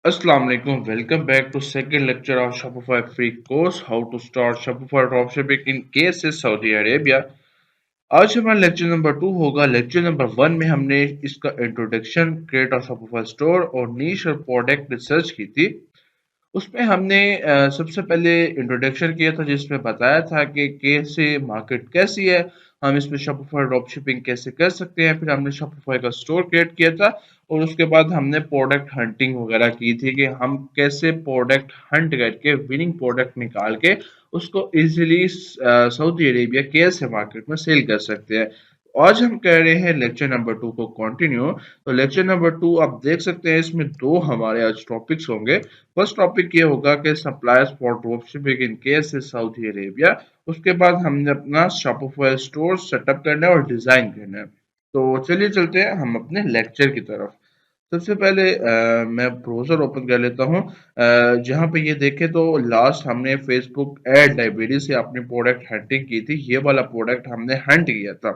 Assalamu alaikum. Welcome back to second lecture of Shopify free course How to start Shopify dropshipping in KSA Saudi Arabia. आज हमारा lecture number 2 होगा। Lecture number 1 में हमने इसका introduction, create और Shopify store और नीश और product research की थी। उसमें हमने सबसे पहले इंट्रोडक्शन किया था जिसमें बताया था कि कैसे मार्केट कैसी है, हम इसमें शॉपिफाई ड्रॉप शिपिंग कैसे कर सकते हैं। फिर हमने शॉपिफाई का स्टोर क्रिएट किया था और उसके बाद हमने प्रोडक्ट हंटिंग वगैरह की थी कि हम कैसे प्रोडक्ट हंट करके विनिंग प्रोडक्ट निकाल के उसको इजीली सऊदी अरेबिया कैसे मार्केट में सेल कर सकते हैं। आज हम कर रहे हैं लेक्चर नंबर 2 को कंटिन्यू। तो लेक्चर नंबर 2 आप देख सकते हैं, इसमें दो हमारे आज टॉपिक्स होंगे। फर्स्ट टॉपिक ये होगा कि suppliers for dropshipping in case is Saudi Arabia. उसके बाद हमने अपना शॉपिफाई स्टोर सेटअप करना है और डिजाइन करना है। तो चलिए चलते हैं हम अपने लेक्चर की तरफ। सबसे पहले मैं ब्राउज़र ओपन कर लेता हूँ। जहाँ पे ये देखें तो लास्ट हमने फेसबुक एड लाइब्रेरी से अपनी प्रोडक्ट हंटिंग की थी। ये वाला प्रोडक्ट हमने हंट किया था,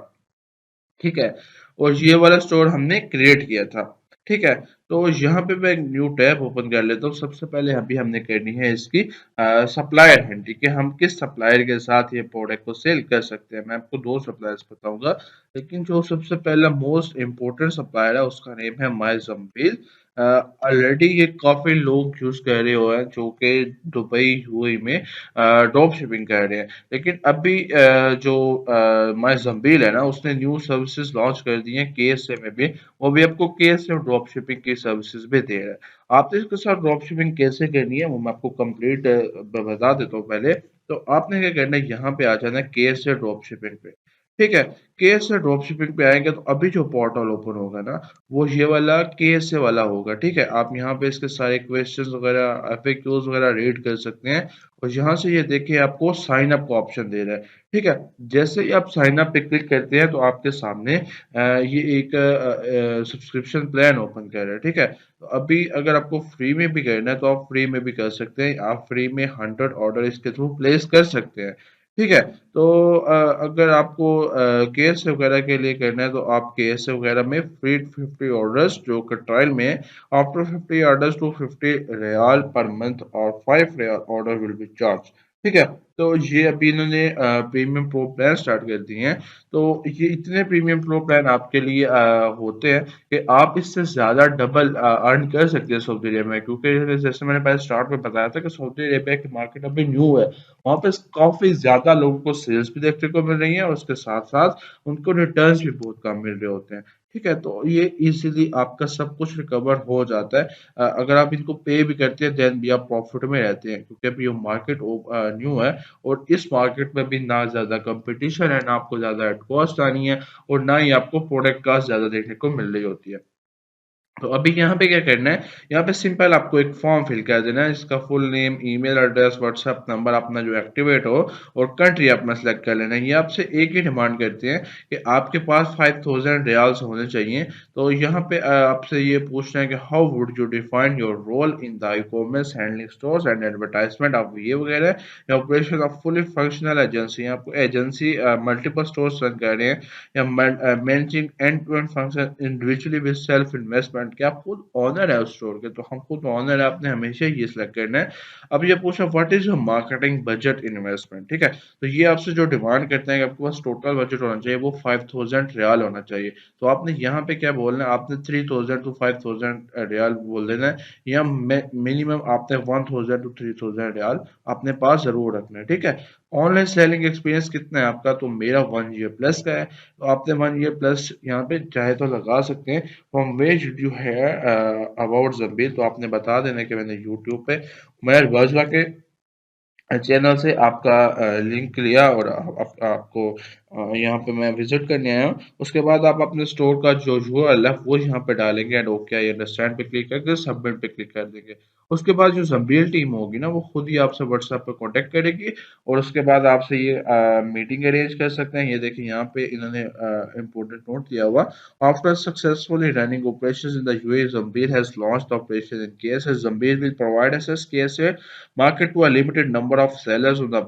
ठीक है। और ये वाला स्टोर हमने क्रिएट किया था, ठीक है। तो यहाँ पे मैं एक न्यू टैब ओपन कर लेता हूँ। सबसे पहले अभी हमने करनी है इसकी सप्लायर हंटिंग कि हम किस सप्लायर के साथ ये प्रोडक्ट को सेल कर सकते हैं। मैं आपको दो सप्लायर्स बताऊंगा, लेकिन जो सबसे पहला मोस्ट इम्पोर्टेंट सप्लायर है उसका नेम है माई जम्बील। ऑलरेडी ये काफी लोग यूज कर रहे हुए हैं जो कि दुबई यूएई में ड्रॉप शिपिंग कर रहे हैं। लेकिन अभी जो माई जम्बील है ना, उसने न्यू सर्विसेज लॉन्च कर दी हैं केएसए में भी। वो भी आपको केएसए ड्रॉप शिपिंग की सर्विसेज भी दे रहा है। आपने इसके साथ ड्रॉप शिपिंग कैसे करनी है वो मैं आपको कंप्लीट बता देता हूँ पहले। तो आपने क्या करना है, यहाँ पे आ जाना है केएसए ड्रॉप शिपिंग पे, ठीक है। केएसए ड्रॉप शिपिंग पे आएंगे तो अभी जो पोर्टल ओपन होगा ना, वो ये वाला केएसए वाला होगा, ठीक है। आप यहाँ पे इसके सारे क्वेश्चंस वगैरह एफएक्यूज वगैरह रीड कर सकते हैं। और यहाँ से ये देखिए आपको साइन अप का ऑप्शन दे रहा है, ठीक है। जैसे ही आप साइन अप पे क्लिक करते हैं तो आपके सामने ये एक सब्सक्रिप्शन प्लान ओपन कर रहा है, ठीक है। तो अभी अगर आपको फ्री में भी करना है तो आप फ्री में भी कर सकते हैं। आप फ्री में 100 ऑर्डर इसके थ्रू प्लेस कर सकते हैं, ठीक है। तो अगर आपको केएस वगैरह के लिए करना है तो आप केएस वगैरह में फ्री 50 ऑर्डर्स जो कि ट्रायल में आफ्टर 50 ऑर्डर्स टू 50 रियाल पर मंथ और 5 riyal order will be charge, ठीक है। तो ये अभी इन्होंने प्रीमियम प्रो प्लान स्टार्ट कर दिए हैं। तो ये इतने प्रीमियम प्रो प्लान आपके लिए होते हैं कि आप इससे ज़्यादा डबल अर्न कर सकते हैं सऊदी अरेबिया में। क्योंकि जैसे मैंने पहले स्टार्ट में बताया था कि सऊदी अरेबिया की मार्केट अभी न्यू है। वहाँ पे काफ़ी ज़्यादा लोगों को सेल्स भी देखने को मिल रही है और उसके साथ-साथ उनको रिटर्न्स भी बहुत कम मिल रहे होते हैं, ठीक है। तो ये इज़िली आपका सब कुछ रिकवर हो जाता है। अगर आप इनको पे भी करते हैं देन भी आप प्रॉफिट में रहते हैं, क्योंकि अभी ये मार्केट न्यू है। और इस मार्केट में भी ना ज़्यादा कंपटीशन है, ना आपको ज़्यादा एड कॉस्ट आनी है और ना ही आपको प्रोडक्ट कॉस्ट ज़्यादा देखने को मिल रही होती है। तो अभी यहाँ पे क्या करना है, यहाँ पे सिंपल आपको एक फॉर्म फिल कर देना है। इसका full name, email address, WhatsApp number अपना जो एक्टिवेट हो और कंट्री अपना सेलेक्ट कर लेना है। ये आपसे एक ही डिमांड करते हैं कि आपके पास 5000 रियाल्स होने चाहिए। तो यहाँ पे आपसे ये पूछना है कि how would you define your role in the e commerce handling stores and advertisement, आप ये वगैरह या operation of fully functional agency, आपको एजेंसी मल्टीपल स्टोर्स रन कर रहे हैं या managing end to end function individually with self investment, क्या आप खुद ऑनर है उस स्टोर के। तो हम खुद ऑनर है, आपने हमेशा ये सिलेक्ट करना है। अब ये पूछा what is your marketing budget investment, ठीक है। तो ये आपसे जो डिमांड करते हैं कि आपके पास टोटल बजट होना चाहिए वो 5000 रियाल होना चाहिए। तो आपने यहाँ पे क्या बोलना है, आपने 3000 टू 5000 रियाल बोल देना है, या मिनिमम आपने 1000 टू 3000 रियाल अपने पास जरूर रखना है, ठीक है। ऑनलाइन सेलिंग एक्सपीरियंस कितना है आपका, तो मेरा 1 ईयर प्लस का है। तो आपने 1 ईयर प्लस यहाँ पे चाहे तो लगा सकते हैं। फ्रॉम वेज डू यू है अबाउट जम्बील, तो आपने बता देना कि मैंने यूट्यूब पे उमैर बाजवा के चैनल से आपका लिंक लिया और आपको यहाँ पे मैं विजिट करने आया हूँ। उसके बाद आप अपने स्टोर का जो यूआरएल है वो यहाँ पे डालेंगे एंड ओके आई अंडरस्टैंड पे क्लिक करके सबमिट पे क्लिक कर देंगे। उसके बाद जो जम्बील टीम होगी ना, वो खुद ही आपसे व्हाट्सएप पे कांटेक्ट करेगी और उसके बाद आपसे ये मीटिंग अरेंज कर सकते हैं। ये देखिए यहाँ पे इन्होंने इंपॉर्टेंट नोट दिया हुआ, after successfully running operations in the UAE, Zambeel has launched operation in KSA. Zambeel will provide access KSA market to a limited number of sellers on the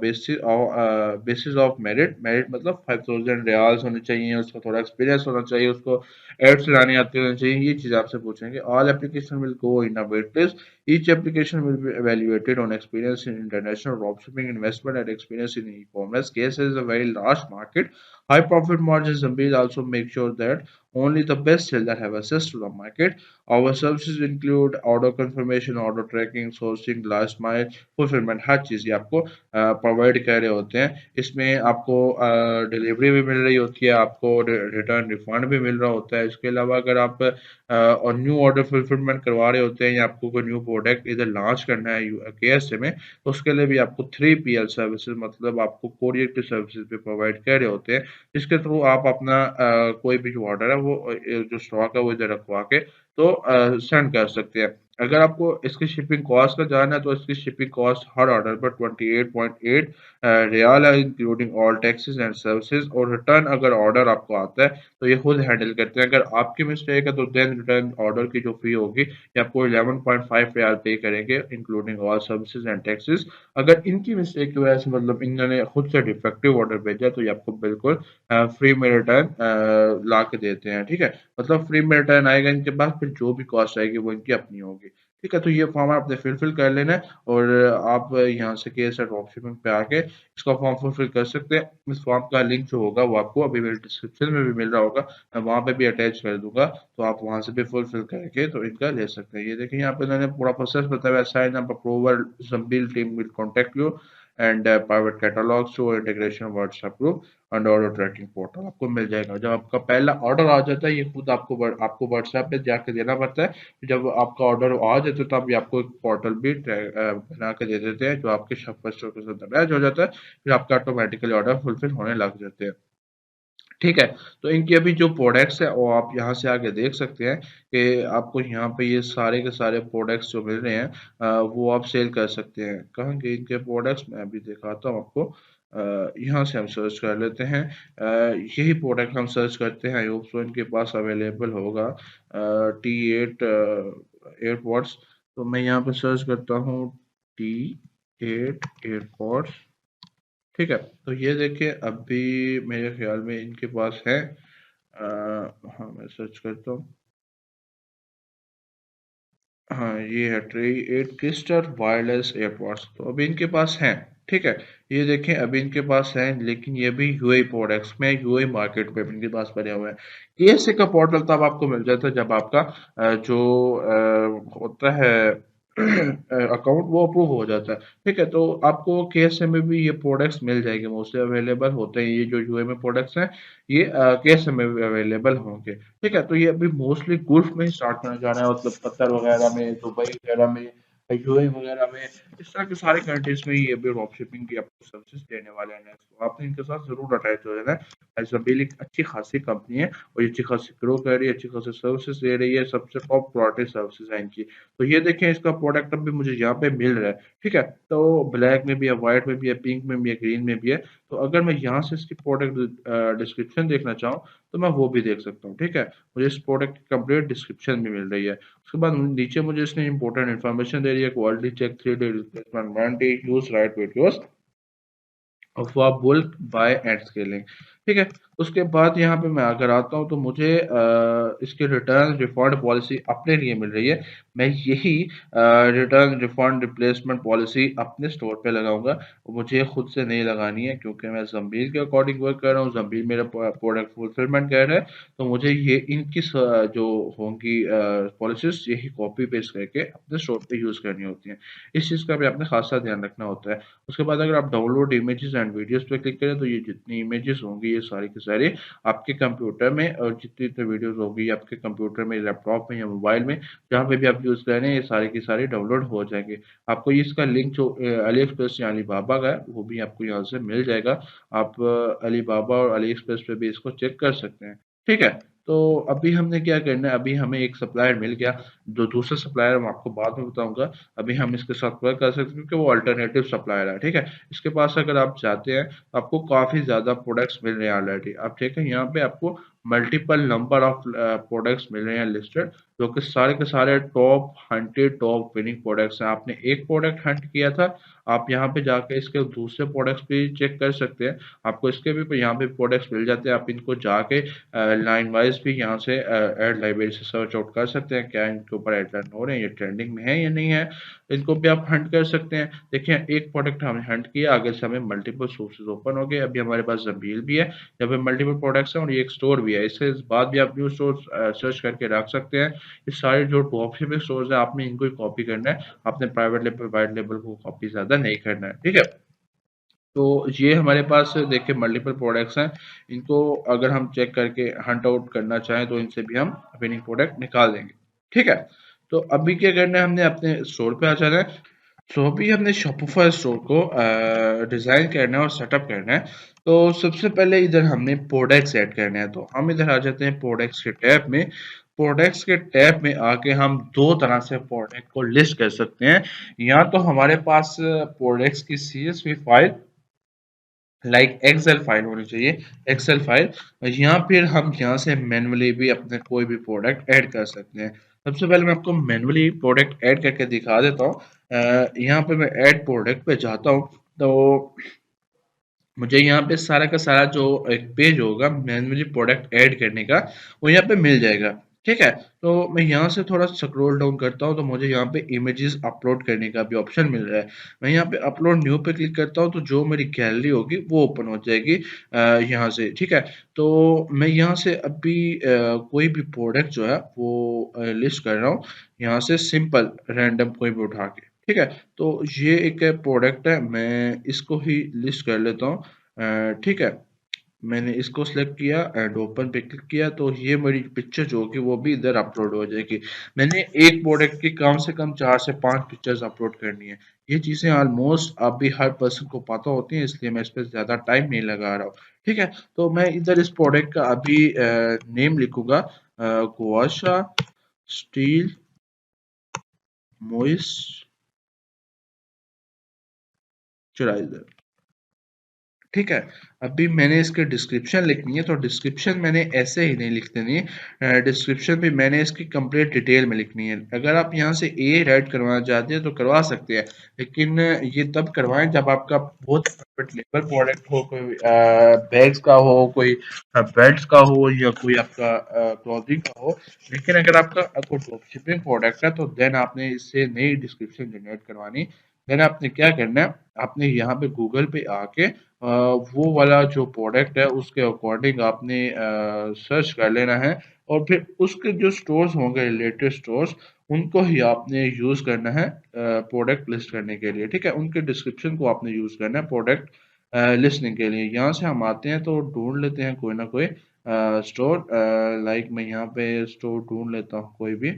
basis of merit, merit मतलब 5000 riyals होने चाहिए, उसको थोड़ा experience होना चाहिए, उसको add चलानी आती होनी चाहिए, ये चीज़ आपसे पूछेंगे। All application will go in a wait list, each application will be evaluated on experience in international dropshipping, investment and experience in e-commerce. KS is a very large market, high profit margins, and will also make sure that only the best sellers have access to the market. Our services include order confirmation, order tracking, sourcing, last mile fulfillment, हर चीज़ ये आपको provide कर रहे होते हैं। इसमें आपको delivery भी मिल रही होती है, आपको रिटर्न रिफंड भी मिल रहा होता है। इसके अलावा अगर आप और न्यू ऑर्डर फुलफिलमेंट करवा रहे होते हैं या आपको कोई न्यू प्रोडक्ट इधर लॉन्च करना है केएसए में, तो उसके लिए भी आपको 3PL सर्विसेज मतलब आपको कोरियर की सर्विसेज भी प्रोवाइड कर रहे होते हैं, जिसके थ्रू आप अपना कोई भी जो ऑर्डर है वो जो स्टॉक है वो इधर रखवा के तो सेंड कर सकते हैं। अगर आपको इसकी शिपिंग कॉस्ट का जानना है तो इसकी शिपिंग कॉस्ट हर ऑर्डर पर 28.8 रियाल है, including all taxes and services. और रिटर्न अगर ऑर्डर आपको आता है तो ये खुद हैंडल करते हैं। अगर आपकी मिस्टेक है तो देन रिटर्न ऑर्डर की जो फी होगी ये आपको 11.5 रियाल पे करेंगे, including all services and taxes. अगर इनकी मिस्टेक की वजह से मतलब इन्होंने खुद से डिफेक्टिव ऑर्डर भेजा तो ये आपको बिल्कुल फ्री में रिटर्न ला के देते हैं। ठीक है, मतलब फ्री में रिटर्न आएगा इनके पास, फिर जो भी कॉस्ट आएगी वो इनकी अपनी होगी। ठीक है, तो ये फॉर्म आपने फिल कर लेना है और आप यहाँ से केएसआर ड्रॉपशिपिंग पे आके इसका फॉर्म फुलफिल कर सकते हैं। इस फॉर्म का लिंक जो होगा वो आपको अभी मेरे डिस्क्रिप्शन में भी मिल रहा होगा, मैं वहाँ पे भी अटैच कर दूंगा, तो आप वहाँ से भी फुलफिल करके तो इनका ले सकते हैं। ये देखिए यहाँ पे मैंने पूरा प्रोसेस बताया है। Sign up approval, Zambeel team will contact you and private catalog show integration WhatsApp group and order tracking portal आपको मिल जाएगा। जब आपका पहला ऑर्डर आ जाता है ये खुद आपको व्हाट्सएप पे जाके देना पड़ता है। जब आपका ऑर्डर आ जाता है तब ये आपको एक पोर्टल भी बना के दे देते हैं जो आपके शॉपर स्टोर के साथ अटैच हो जाता है, फिर आपका ऑटोमेटिकली ऑर्डर फुलफिल होने लग जाते हैं। ठीक है, तो इनकी अभी जो प्रोडक्ट्स है वो आप यहाँ से आके देख सकते हैं कि आपको यहाँ पे ये सारे के सारे प्रोडक्ट्स जो मिल रहे हैं वो आप सेल कर सकते हैं। कहाँ गए इनके प्रोडक्ट्स, मैं अभी दिखाता हूँ आपको। यहाँ से हम सर्च कर लेते हैं, यही प्रोडक्ट हम सर्च करते हैं, आई होप सो इनके पास अवेलेबल होगा। T8 एयरपॉड्स, तो मैं यहाँ पे सर्च करता हूँ T8 एयरपॉड्स। ठीक है, तो ये देखिए अभी मेरे ख्याल में इनके पास है। हाँ मैं सर्च करता हूँ। हाँ ये है tree eight crystal wireless AirPods, तो अभी इनके पास हैं। ठीक है, ये देखें अभी इनके पास हैं, लेकिन ये भी यूएई प्रोडक्ट्स में यूएई मार्केट पे इनके पास बने हुए हैं। केएसए का पोर्टल तब आपको मिल जाता है जब आपका जो होता है अकाउंट वो अप्रूव हो जाता है। ठीक है, तो आपको केएसए में भी ये प्रोडक्ट्स मिल जाएंगे, मोस्टली अवेलेबल होते हैं। ये जो यूएई में प्रोडक्ट्स हैं ये केएसए में भी अवेलेबल होंगे। ठीक है, तो ये अभी मोस्टली गुल्फ में ही स्टार्ट करने जा रहा है, मतलब कतर वगैरह में, दुबई वगैरह में, यूएई वगैरह में, इस तरह के सारे कंट्रीज में ये अभी ड्रॉप शिपिंग की आपको सर्विसेज देने वाले हैं। तो आपने इनके साथ जरूर अटैच हो जाना है। एज़ एक अच्छी खासी कंपनी है और ये अच्छी खासी ग्रो कर रही है, अच्छी खासी सर्विसेज दे रही है, सबसे टॉप क्वालिटी सर्विसेज है इनकी। तो ये देखें इसका प्रोडक्ट अभी मुझे यहाँ पे मिल रहा है। ठीक है, तो ब्लैक में भी है, व्हाइट में भी है, पिंक में भी है, ग्रीन में भी है। तो अगर मैं यहाँ से इसकी प्रोडक्ट डिस्क्रिप्शन देखना चाहूँ तो मैं वो भी देख सकता हूँ। ठीक है, मुझे इस प्रोडक्ट की कंप्लीट डिस्क्रिप्शन भी मिल रही है। उसके बाद नीचे मुझे इसने इंपॉर्टेंट इन्फॉर्मेशन दे रही है, quality check, 3 day replacement warranty, use right videos अफवाह बुल्क बाय एंड स्केलिंग। ठीक है, उसके बाद यहाँ पे मैं अगर आता हूँ तो मुझे इसकी रिटर्न रिफंड पॉलिसी अपने लिए मिल रही है। मैं यही रिटर्न रिफंड रिप्लेसमेंट पॉलिसी अपने स्टोर पे लगाऊंगा, मुझे खुद से नहीं लगानी है क्योंकि मैं जम्बील के अकॉर्डिंग वर्क कर रहा हूँ, जम्बील मेरा प्रोडक्ट फुलफिलमेंट कर रहा है। तो मुझे ये इनकी जो होंगी पॉलिसीज यही कॉपी पेस्ट करके अपने स्टोर पे यूज़ करनी होती हैं। इस चीज़ का भी आपने खासा ध्यान रखना होता है। उसके बाद अगर आप डाउनलोड इमेजेस एंड वीडियोस पे क्लिक करें तो ये जितनी इमेजेस होंगी ये सारी की सारी आपके कंप्यूटर में, और जितनी जितनी वीडियोस होगी आपके कंप्यूटर में, लैपटॉप में या मोबाइल में, जहाँ पे भी आप यूज़ कर रहे हैं ये सारी की सारी डाउनलोड हो जाएंगे। आपको इसका लिंक जो अली एक्सप्रेस या अलीबाबा का है वो भी आपको यहाँ से मिल जाएगा। आप अलीबाबा और अली एक्सप्रेस पे भी इसको चेक कर सकते हैं। ठीक है, तो अभी हमने क्या करना है, अभी हमें एक सप्लायर मिल गया, जो दूसरा सप्लायर मैं आपको बाद में बताऊंगा। अभी हम इसके साथ वर्क कर सकते हैं क्योंकि वो अल्टरनेटिव सप्लायर है। ठीक है, इसके पास अगर आप जाते हैं तो आपको काफ़ी ज़्यादा प्रोडक्ट्स मिल रहे हैं ऑलरेडी। आप ठीक है, यहाँ पे आपको मल्टीपल नंबर ऑफ प्रोडक्ट्स मिल रहे हैं लिस्टेड। जो कि सारे के सारे टॉप 100 टॉप विनिंग प्रोडक्ट्स हैं। आपने एक प्रोडक्ट हंट किया था, आप यहाँ पे जाके इसके दूसरे प्रोडक्ट्स भी चेक कर सकते हैं। आपको इसके भी यहाँ पे प्रोडक्ट्स मिल जाते हैं। आप इनको जाके लाइन वाइज भी यहाँ से एड लाइब्रेरी से सर्च आउट कर सकते हैं, क्या इनके ऊपर एड रन हो रहे हैं, ये ट्रेंडिंग में है या नहीं है। इनको भी आप हंट कर सकते हैं। देखिए एक प्रोडक्ट हमने हंट किया, आगे से हमें मल्टीपल सोर्सेज ओपन हो गए। अभी हमारे पास जंबील भी है, जहाँ पे मल्टीपल प्रोडक्ट्स हैं और ये एक स्टोर भी है। इसके बाद भी आप न्यू स्टोर सर्च करके रख सकते हैं। ये सारे जो ड्रॉप शिपिंग स्टोर्स है, आपने इनको ही कॉपी करना है, आपने प्राइवेट लेवल वाइट लेवल को कॉपी ज्यादा नहीं करना है, ठीक है। तो ये हमारे पास देखिए मल्टीपल प्रोडक्ट्स हैं। इनको अगर हम चेक करके हंट आउट करना चाहें तो इनसे भी हम विनिंग प्रोडक्ट निकाल देंगे, ठीक है। तो अभी क्या करना है, हमने अपने स्टोर पे आ जाना है। तो अभी हमने शॉपिफाई स्टोर को डिज़ाइन करना है और सेटअप करना है। तो सबसे पहले इधर हमने प्रोडक्ट्स ऐड करने हैं, तो हम इधर आ जाते हैं प्रोडक्ट्स के टैब में। प्रोडक्ट्स के टैब में आके हम दो तरह से प्रोडक्ट को लिस्ट कर सकते हैं। या तो हमारे पास प्रोडक्ट्स की CSV file like Excel file होनी चाहिए, एक्सेल फाइल, या फिर हम यहाँ से मैन्युअली भी अपने कोई भी प्रोडक्ट ऐड कर सकते हैं। सबसे पहले मैं आपको मैन्युअली प्रोडक्ट ऐड करके दिखा देता हूँ। यहाँ पे मैं ऐड प्रोडक्ट पे जाता हूँ, तो मुझे यहाँ पे सारा का सारा जो एक पेज होगा मैन्युअली प्रोडक्ट ऐड करने का, वो यहाँ पे मिल जाएगा, ठीक है। तो मैं यहाँ से थोड़ा सा स्क्रॉल डाउन करता हूँ, तो मुझे यहाँ पे इमेजेस अपलोड करने का भी ऑप्शन मिल रहा है। मैं यहाँ पे अपलोड न्यू पे क्लिक करता हूँ, तो जो मेरी गैलरी होगी वो ओपन हो जाएगी यहाँ से, ठीक है। तो मैं यहाँ से अभी कोई भी प्रोडक्ट जो है वो लिस्ट कर रहा हूँ, यहाँ से सिंपल रैंडम कोई भी उठा के, ठीक है। तो ये एक प्रोडक्ट है, मैं इसको ही लिस्ट कर लेता हूँ, ठीक है। मैंने इसको सिलेक्ट किया एंड ओपन पे क्लिक किया, तो ये मेरी पिक्चर जो होगी वो भी इधर अपलोड हो जाएगी। मैंने एक प्रोडक्ट की कम से कम 4 से 5 पिक्चर्स अपलोड करनी है। ये चीज़ें ऑलमोस्ट अभी हर पर्सन को पता होती हैं, इसलिए मैं इस पर ज़्यादा टाइम नहीं लगा रहा हूँ, ठीक है। तो मैं इधर इस प्रोडक्ट का अभी नेम लिखूंगा, गुआशा स्टील मॉइस्चराइजर, ठीक है। अभी मैंने इसके डिस्क्रिप्शन लिखनी है, तो डिस्क्रिप्शन मैंने ऐसे ही नहीं लिख देनी है, डिस्क्रिप्शन भी मैंने इसकी कंप्लीट डिटेल में लिखनी है। अगर आप यहाँ से ए ऐड करवाना चाहते हैं तो करवा सकते हैं, लेकिन ये तब करवाएं जब आपका बहुत लेवल प्रोडक्ट हो, कोई बैग्स का हो, कोई बेल्ट का हो, या कोई आपका क्लॉथिंग का हो। लेकिन अगर आपका ड्रॉप शिपिंग प्रोडक्ट है तो देन आपने इससे नई डिस्क्रिप्शन जनरेट करवानी। देन आपने क्या करना है, आपने यहाँ पे गूगल पे आके वो वाला जो प्रोडक्ट है उसके अकॉर्डिंग आपने सर्च कर लेना है, और फिर उसके जो स्टोर्स होंगे रिलेटेड स्टोर्स, उनको ही आपने यूज करना है प्रोडक्ट लिस्ट करने के लिए, ठीक है। उनके डिस्क्रिप्शन को आपने यूज करना है प्रोडक्ट लिस्टिंग के लिए। यहाँ से हम आते हैं तो ढूंढ लेते हैं कोई ना कोई स्टोर, लाइक मैं यहाँ पे स्टोर ढूंढ लेता हूँ कोई भी,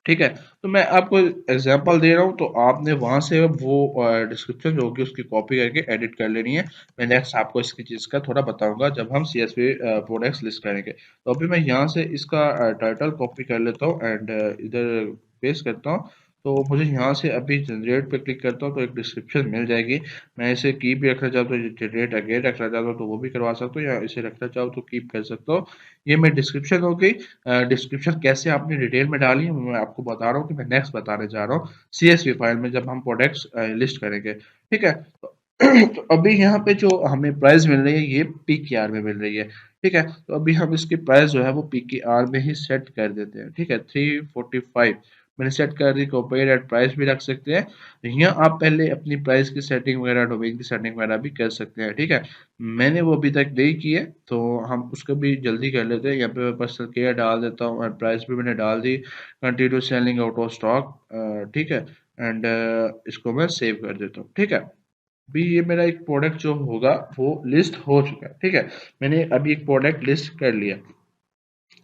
ठीक है। तो मैं आपको एग्जांपल दे रहा हूँ, तो आपने वहां से वो डिस्क्रिप्शन जो होगी उसकी कॉपी करके एडिट कर लेनी है। मैं नेक्स्ट आपको इसकी चीज़ का थोड़ा बताऊंगा जब हम सीएसवी प्रोडक्ट्स लिस्ट करेंगे। तो अभी मैं यहाँ से इसका टाइटल कॉपी कर लेता हूँ एंड इधर पेस्ट करता हूँ। तो मुझे यहाँ से अभी जनरेट पे क्लिक करता हूँ तो एक डिस्क्रिप्शन मिल जाएगी। मैं इसे कीप भी रखना चाहता हूँ, जनरेट अगेन रखना चाहता हूँ तो वो भी करवा सकता हूँ, या इसे रखना चाहूँ तो कीप कर सकता हूँ। ये मेरी डिस्क्रिप्शन हो गई। डिस्क्रिप्शन कैसे आपने डिटेल में डाली है मैं आपको बता रहा हूँ, कि मैं नेक्स्ट बताने जा रहा हूँ सीएसवी फाइल में जब हम प्रोडक्ट्स लिस्ट करेंगे, ठीक है। तो अभी यहाँ पे जो हमें प्राइस मिल रही है ये पीक्यूआर में मिल रही है, ठीक है। तो अभी हम इसकी प्राइस जो है वो पीक्यूआर में ही सेट कर देते हैं, ठीक है। 345 मैंने सेट कर दी, कॉपीराइट एट प्राइस भी रख सकते हैं। यहाँ आप पहले अपनी प्राइस की सेटिंग वगैरह, डोमेन की सेटिंग वगैरह भी कर सकते हैं, ठीक है। मैंने वो अभी तक नहीं की है, तो हम उसको भी जल्दी कर लेते हैं। यहाँ पे मैं पर्सनल केयर डाल देता हूँ और प्राइस भी मैंने डाल दी, continue selling out of stock, ठीक है। एंड इसको मैं सेव कर देता हूँ, ठीक है। अभी ये मेरा एक प्रोडक्ट जो होगा वो लिस्ट हो चुका है, ठीक है। मैंने अभी एक प्रोडक्ट लिस्ट कर लिया।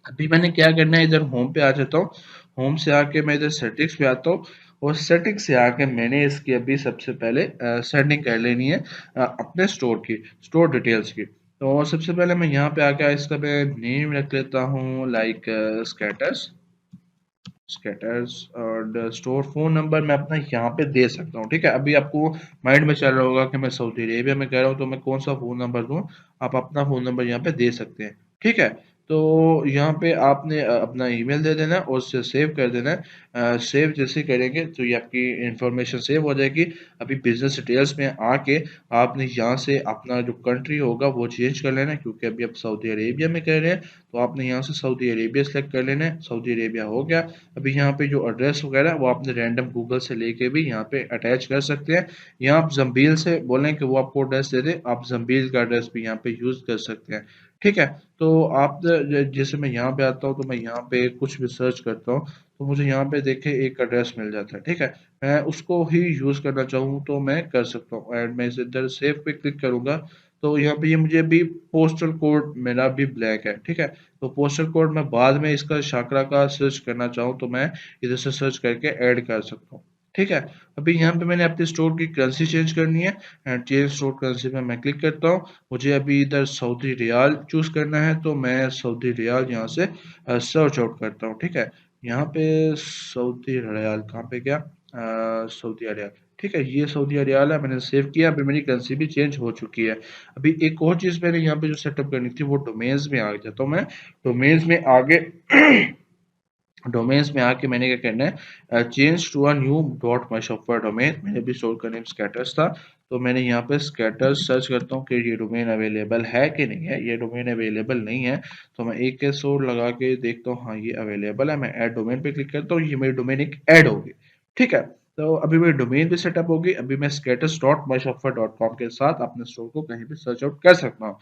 अभी मैंने क्या करना है, इधर होम पे आ जाता हूँ। होम से आके मैं इधर सेटिंग्स पे आता हूँ, और सेटिंग से आके मैंने इसकी अभी सबसे पहले सेटिंग कर लेनी है अपने स्टोर की, स्टोर डिटेल्स की। तो सबसे पहले मैं यहाँ पे आके इसका मैं नेम रख लेता हूँ, लाइक स्केटर्स, स्केटर्स, और स्टोर फोन नंबर मैं अपना यहाँ पे दे सकता हूँ, ठीक है। अभी आपको माइंड में चल रहा होगा कि मैं सऊदी अरेबिया में कह रहा हूँ तो मैं कौन सा फोन नंबर दूँ, आप अपना फोन नंबर यहाँ पे दे सकते हैं, ठीक है। तो यहाँ पे आपने अपना ईमेल दे देना है और उससे सेव कर देना है। सेव जैसे करेंगे तो ये आपकी इंफॉर्मेशन सेव हो जाएगी। अभी बिजनेस डिटेल्स में आके आपने यहाँ से अपना जो कंट्री होगा वो चेंज कर लेना है, क्योंकि अभी आप सऊदी अरेबिया में कर रहे हैं तो आपने यहाँ से सऊदी अरेबिया सेलेक्ट कर लेना है। सऊदी अरेबिया हो गया। अभी यहाँ पे जो एड्रेस वगैरह है वो आपने रैंडम गूगल से लेके भी यहाँ पे अटैच कर सकते हैं। यहाँ आप जम्बील से बोलें कि वो आपको एड्रेस दे दे, आप जम्बील का एड्रेस भी यहाँ पे यूज कर सकते हैं। ठीक है। तो आप जैसे मैं यहाँ पे आता हूँ तो मैं यहाँ पे कुछ भी सर्च करता हूँ तो मुझे यहाँ पे देखे एक एड्रेस मिल जाता है। ठीक है। मैं उसको ही यूज करना चाहूँ तो मैं कर सकता हूँ, एंड मैं इधर सेव पे क्लिक करूंगा तो यहाँ पे ये मुझे अभी पोस्टल कोड मेरा भी ब्लैक है। ठीक है। तो पोस्टल कोड मैं बाद में इसका शाकरा का सर्च करना चाहूँ तो मैं इधर से सर्च करके ऐड कर सकता हूँ। ठीक है। अभी यहाँ पे मैंने अपने स्टोर की करेंसी चेंज करनी है, एंड चेंज स्टोर करेंसी पे मैं क्लिक करता हूँ। मुझे अभी इधर सऊदी रियाल चूज करना है तो मैं सऊदी रियाल यहाँ से सर्च आउट करता हूँ। ठीक है। यहाँ पे सऊदी रियाल कहाँ पे गया, सऊदी रियाल। ठीक है, ये सऊदी रियाल है, मैंने सेव किया। अभी मेरी करेंसी भी चेंज हो चुकी है। अभी एक और चीज मैंने यहाँ पे जो सेटअप करनी थी वो डोमेन्स में आ गया, तो मैं डोमेन्स में आगे डोमेन्स में आके मैंने क्या करना है, change to a new dot my shopper domain. मैंने भी स्टोर का नेम स्कैटर्स था तो मैंने यहाँ पे स्कैटर्स सर्च करता हूँ कि ये डोमेन अवेलेबल है कि नहीं है। ये डोमेन अवेलेबल नहीं है तो मैं एक के सोर लगा के देखता हूँ, हाँ ये अवेलेबल है। मैं ऐड डोमेन पे क्लिक करता हूँ, ये मेरी डोमेन एक ऐड होगी। ठीक है। तो अभी मेरी डोमेन भी सेटअप होगी। अभी मैं scatters dot my shopper dot com के साथ अपने स्टोर को कहीं भी सर्च आउट कर सकता हूँ।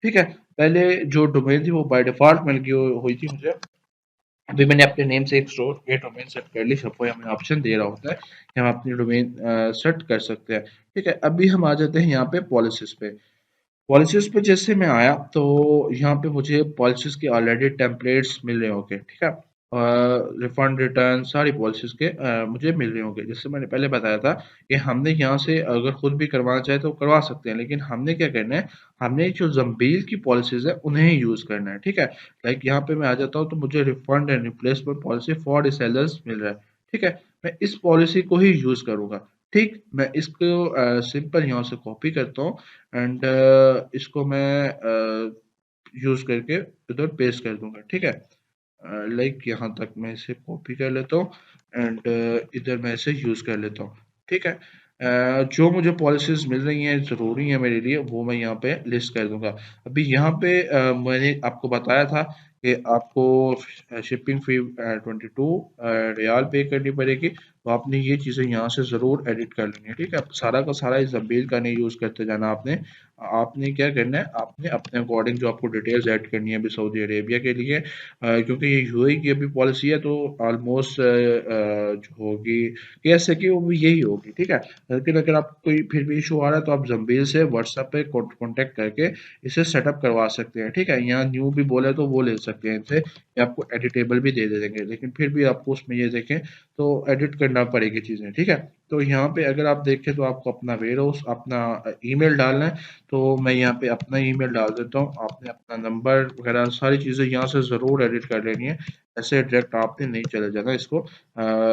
ठीक है। पहले जो डोमेन थी वो बाय डिफॉल्ट मिल गई हुई थी मुझे। अभी मैंने अपने नेम से एक स्टोर ये डोमेन सेट कर ली। सबको हमें ऑप्शन दे रहा होता है कि हम अपनी डोमेन सेट कर सकते हैं। ठीक है। अभी हम आ जाते हैं यहाँ पे पॉलिसीज पे। पॉलिसीज पे जैसे मैं आया तो यहाँ पे मुझे पॉलिसीज के ऑलरेडी टेम्पलेट्स मिल रहे होंगे। ठीक है। रिफंड रिटर्न सारी पॉलिसीज के मुझे मिल रहे होंगे। जैसे मैंने पहले बताया था कि हमने यहाँ से अगर खुद भी करवाना चाहे तो करवा सकते हैं, लेकिन हमने क्या करना है, हमने जो जम्बील की पॉलिसीज है उन्हें ही यूज करना है। ठीक है। लाइक यहाँ पे मैं आ जाता हूँ तो मुझे refund and replacement policy for resellers मिल रहा है। ठीक है। मैं इस पॉलिसी को ही यूज करूंगा। ठीक, मैं इसको सिंपल यहाँ से कॉपी करता हूँ एंड इसको मैं यूज करके इधर पेस्ट कर दूंगा। ठीक है। लाइक यहाँ तक मैं इसे कॉपी कर लेता हूँ एंड इधर मैं इसे यूज कर लेता हूँ। ठीक है। जो मुझे पॉलिसीज मिल रही हैं ज़रूरी है मेरे लिए वो मैं यहाँ पे लिस्ट कर दूंगा। अभी यहाँ पे मैंने आपको बताया था कि आपको शिपिंग फी 22 रियाल पे करनी पड़ेगी, तो आपने ये चीज़ें यहाँ से ज़रूर एडिट कर लेनी है। ठीक है। सारा का सारा इस जबील का नहीं यूज़ करते जाना आपने। आपने क्या करना है, आपने अपने अकॉर्डिंग जो आपको डिटेल्स ऐड करनी है अभी सऊदी अरेबिया के लिए, क्योंकि ये यूएई की अभी पॉलिसी है तो ऑलमोस्ट जो होगी कैसे कि वो भी यही होगी। ठीक है। लेकिन अगर आपको कोई फिर भी इशू आ रहा है तो आप जम्बील से व्हाट्सएप पे कॉन्टेक्ट करके इसे सेटअप करवा सकते हैं। ठीक है। यहाँ न्यू भी बोले तो वो ले सकते हैं इनसे, ये आपको एडिटेबल भी दे देंगे, लेकिन फिर भी आपको उसमें ये देखें तो एडिट करना पड़ेगी चीज़ें। ठीक है। तो यहाँ पे अगर आप देखें तो आपको अपना वेयर हाउस अपना ईमेल डालना है, तो मैं यहाँ पे अपना ईमेल डाल देता हूँ। आपने अपना नंबर वगैरह सारी चीज़ें यहाँ से ज़रूर एडिट कर लेनी है, ऐसे डायरेक्ट आपने नहीं चले जाना इसको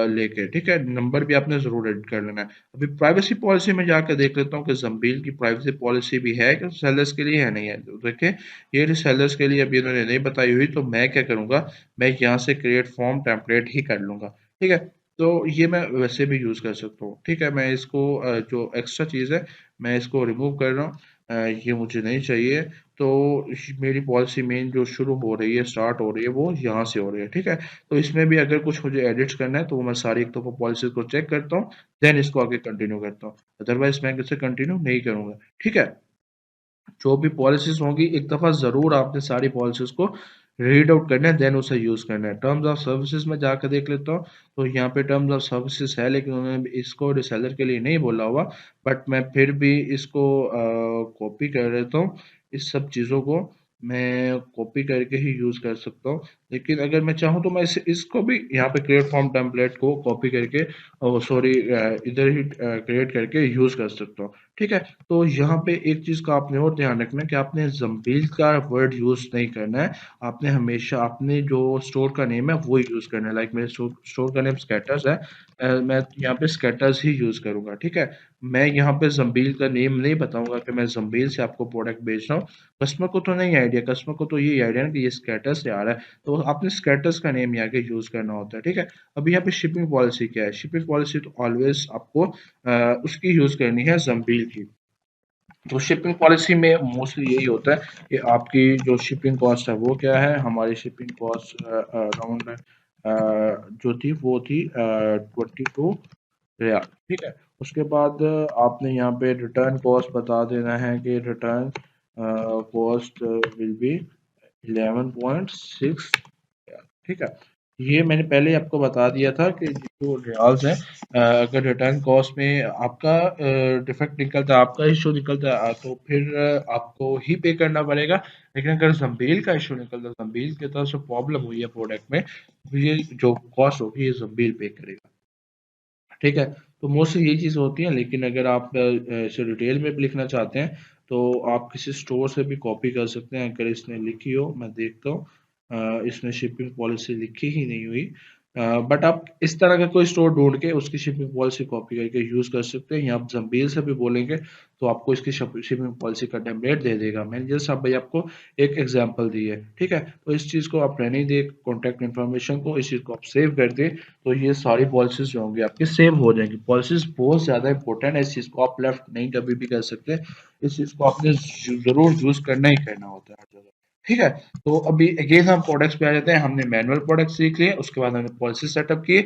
लेके। ठीक है। नंबर भी आपने ज़रूर एडिट कर लेना है। अभी प्राइवेसी पॉलिसी में जाकर देख लेता हूँ कि जम्बील की प्राइवेसी पॉलिसी भी है कि सेलर्स के लिए है नहीं है। तो देखिए ये सेलर्स के लिए अभी इन्होंने नहीं बताई हुई, तो मैं क्या करूँगा, मैं यहाँ से क्रिएट फॉर्म टेम्पलेट ही कर लूँगा। ठीक है। तो ये मैं वैसे भी यूज़ कर सकता हूँ। ठीक है। मैं इसको जो एक्स्ट्रा चीज़ है मैं इसको रिमूव कर रहा हूँ। ये मुझे नहीं चाहिए। तो मेरी पॉलिसी मेन जो शुरू हो रही है स्टार्ट हो रही है वो यहाँ से हो रही है। ठीक है। तो इसमें भी अगर कुछ मुझे एडिट्स करना है तो मैं सारी एक तो पॉलिसी को चेक करता हूँ, देन इसको आगे कंटिन्यू करता हूँ। अदरवाइज मैं इसे कंटिन्यू नहीं करूँगा। ठीक है। जो भी पॉलिसीज होंगी एक दफ़ा ज़रूर आपने सारी पॉलिसीज को रीड आउट करना है, देन उसे यूज़ करना है। टर्म्स ऑफ सर्विसेज में जाकर देख लेता हूँ तो यहाँ पे टर्म्स ऑफ सर्विसेज है, लेकिन उन्होंने इसको रिसेलर के लिए नहीं बोला हुआ। बट मैं फिर भी इसको कॉपी कर लेता हूँ। इस सब चीज़ों को मैं कॉपी करके ही यूज़ कर सकता हूँ, लेकिन अगर मैं चाहूँ तो मैं इसको भी यहाँ पे क्रिएट फॉर्म टेम्पलेट को कॉपी करके सॉरी इधर ही क्रिएट करके यूज़ कर सकता हूँ। ठीक है। तो यहाँ पे एक चीज़ का आपने और ध्यान रखना है कि आपने जम्बील का वर्ड यूज़ नहीं करना है। आपने हमेशा अपने जो स्टोर का नेम है वो यूज़ करना है। लाइक मेरे स्टोर का नेम स्कैटर्स है, मैं यहाँ पे स्कैटर्स ही यूज़ करूँगा। ठीक है। मैं यहाँ पे ज़म्बील का नेम नहीं बताऊंगा कि मैं ज़म्बील से आपको प्रोडक्ट बेच रहा हूँ। कस्टमर को तो नहीं आइडिया, कस्टमर को तो ये आइडिया है कि ये स्कैटर से आ रहा है, तो आपने स्कैटर्स का नेम यहाँ के यूज़ करना होता है, ठीक है। अभी यहाँ पे शिपिंग पॉलिसी क्या है? शिपिंग पॉलिसी तो ऑलवेज आपको उसकी यूज़ करनी है ज़म्बील की। तो शिपिंग पॉलिसी में मोस्टली यही होता है कि आपकी जो शिपिंग कॉस्ट है वो क्या है। हमारी शिपिंग कॉस्ट अराउंड जो थी वो थी 22 रियाल, ठीक है। उसके बाद आपने यहाँ पे रिटर्न कॉस्ट बता देना है कि रिटर्न कॉस्ट विल बी 11.6, ठीक है। ये मैंने पहले ही आपको बता दिया था कि जो रियाल्स हैं, अगर रिटर्न कॉस्ट में आपका डिफेक्ट निकलता है, आपका इशू निकलता है, तो फिर आपको ही पे करना पड़ेगा। लेकिन अगर जम्बील का इशू निकलता है, जम्बील की तरफ से प्रॉब्लम हुई है प्रोडक्ट में, तो ये जो कॉस्ट होगी ये जम्बील पे करेगा, ठीक है। तो मोस्टली यही चीज़ होती है। लेकिन अगर आप इसे डिटेल में भी लिखना चाहते हैं तो आप किसी स्टोर से भी कॉपी कर सकते हैं। अगर इसने लिखी हो, मैं देखता हूँ, इसने शिपिंग पॉलिसी लिखी ही नहीं हुई, बट आप इस तरह का कोई स्टोर ढूंढ के उसकी शिपिंग पॉलिसी कॉपी करके यूज़ कर सकते हैं, या आप जंबील से भी बोलेंगे तो आपको इसकी शिपिंग पॉलिसी का टेम्पलेट दे देगा। मैंने जैसे भाई आपको एक एग्जांपल दी है, ठीक है। तो इस चीज़ को आप रहने दें, कॉन्टैक्ट इन्फॉर्मेशन को, इस चीज़ को आप सेव कर दें, तो ये सारी पॉलिसीज जो होंगी आपकी सेव हो जाएंगी। पॉलिसीज बहुत ज़्यादा इंपॉर्टेंट है, इस चीज़ को आप लेफ्ट नहीं कभी भी कर सकते। इस चीज़ को आपने ज़रूर यूज़ करना ही करना होता है हर जगह, ठीक है। तो अभी अगेन हम प्रोडक्ट्स पे आ जाते हैं। हमने मैनुअल प्रोडक्ट सीख लिए, उसके बाद हमने पॉलिसी सेटअप की,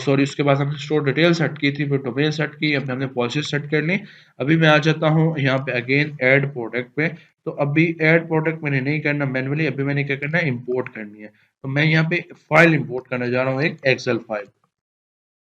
सॉरी उसके बाद हमने स्टोर डिटेल सेट की थी, फिर डोमेन सेट की, अब हमने पॉलिसी सेट कर ली। अभी मैं आ जाता हूँ यहाँ पे अगेन ऐड प्रोडक्ट पे। तो अभी ऐड प्रोडक्ट मैंने नहीं करना मैनुअली, अभी मैंने क्या करना है, इंपोर्ट करनी है। तो मैं यहाँ पे फाइल इंपोर्ट करने जा रहा हूँ, एक एक्सेल फाइल।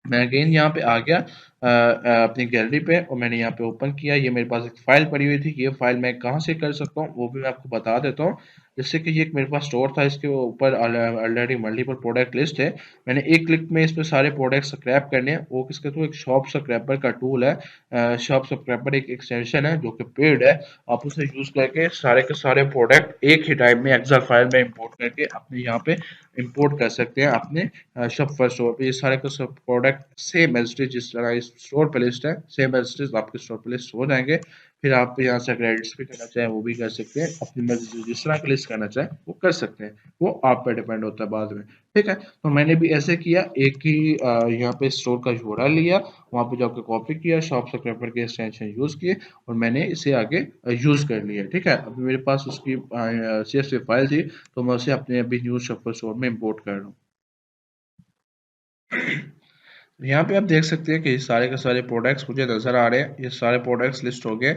मैं अगेन यहाँ पे आ गया अपनी गैलरी पे, और मैंने यहाँ पे ओपन किया। ये मेरे पास एक फाइल पड़ी हुई थी, ये फाइल मैं कहाँ से कर सकता हूँ वो भी मैं आपको बता देता हूँ। जैसे कि ये एक मेरे पास स्टोर था, इसके ऊपर ऑलरेडी मल्टीपल प्रोडक्ट लिस्ट है। मैंने एक क्लिक में इस पे सारे प्रोडक्ट स्क्रैप करने हैं, वो किसके थ्रू, एक शॉप स्क्रैपर का टूल है। शॉप स्क्रैपर एक एक्सटेंशन है जो कि पेड है। आप उसे यूज करके सारे के सारे प्रोडक्ट एक ही टाइम में एक्सेल फाइल में इंपोर्ट करके अपने यहाँ पे इंपोर्ट कर सकते हैं अपने शॉप स्टोर पे। ये सारे के सब product same as it is, जिस तरह इस स्टोर पे लिस्ट है सेम एज इट इज आपके स्टोर पे लिस्ट हो जाएंगे। फिर आप यहाँ से अगर एडिट्स भी करना चाहें वो भी कर सकते हैं, अपनी मर्जी से जिस तरह की लिस्ट करना चाहें वो कर सकते हैं, वो आप पे डिपेंड होता है बाद में, ठीक है। तो मैंने भी ऐसे किया, एक ही यहाँ पे स्टोर का URL लिया, वहाँ पे जाकर कॉपी किया, शॉप स्क्रैपर के एक्सटेंशन यूज किए, और मैंने इसे आगे यूज कर लिया, ठीक है। अभी मेरे पास उसकी CSV फाइल थी, तो मैं उसे अपने अभी न्यूज शफल स्टोर में इंपोर्ट कर रहा हूँ। यहाँ पे आप देख सकते हैं कि सारे के सारे प्रोडक्ट्स मुझे नज़र आ रहे हैं। ये सारे प्रोडक्ट्स लिस्ट हो गए।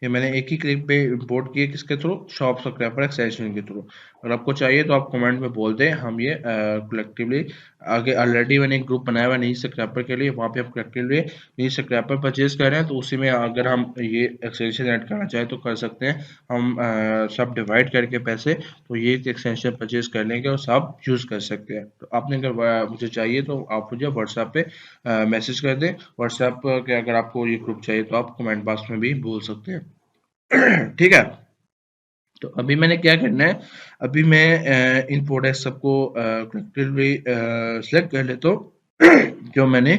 ये मैंने एक ही क्लिक पे इंपोर्ट किए, किसके थ्रू, शॉप स्क्रैपर एक्सटेंशन के थ्रू। अगर आपको चाहिए तो आप कमेंट में बोल दें, हम ये कलेक्टिवली आगे ऑलरेडी मैंने एक ग्रुप बनाया हुआ है नी स्क्रैपर के लिए, वहाँ पे हम कलेक्टिवली नी स्क्रैपर परचेज कर रहे हैं, तो उसी में अगर हम ये एक्सटेंशन ऐड करना चाहें तो कर सकते हैं। हम सब डिवाइड करके पैसे, तो ये एक्सटेंशन परचेज कर लेंगे और सब यूज़ कर सकते हैं। तो आपने अगर मुझे चाहिए तो आप मुझे व्हाट्सएप पे मैसेज कर दें। व्हाट्सएप के अगर आपको ये ग्रुप चाहिए तो आप कमेंट बॉक्स में भी बोल सकते हैं ठीक है। तो अभी मैंने क्या करना है, अभी मैं इन प्रोडक्ट सबको कलेक्टिवली सेलेक्ट कर लेता हूँ जो मैंने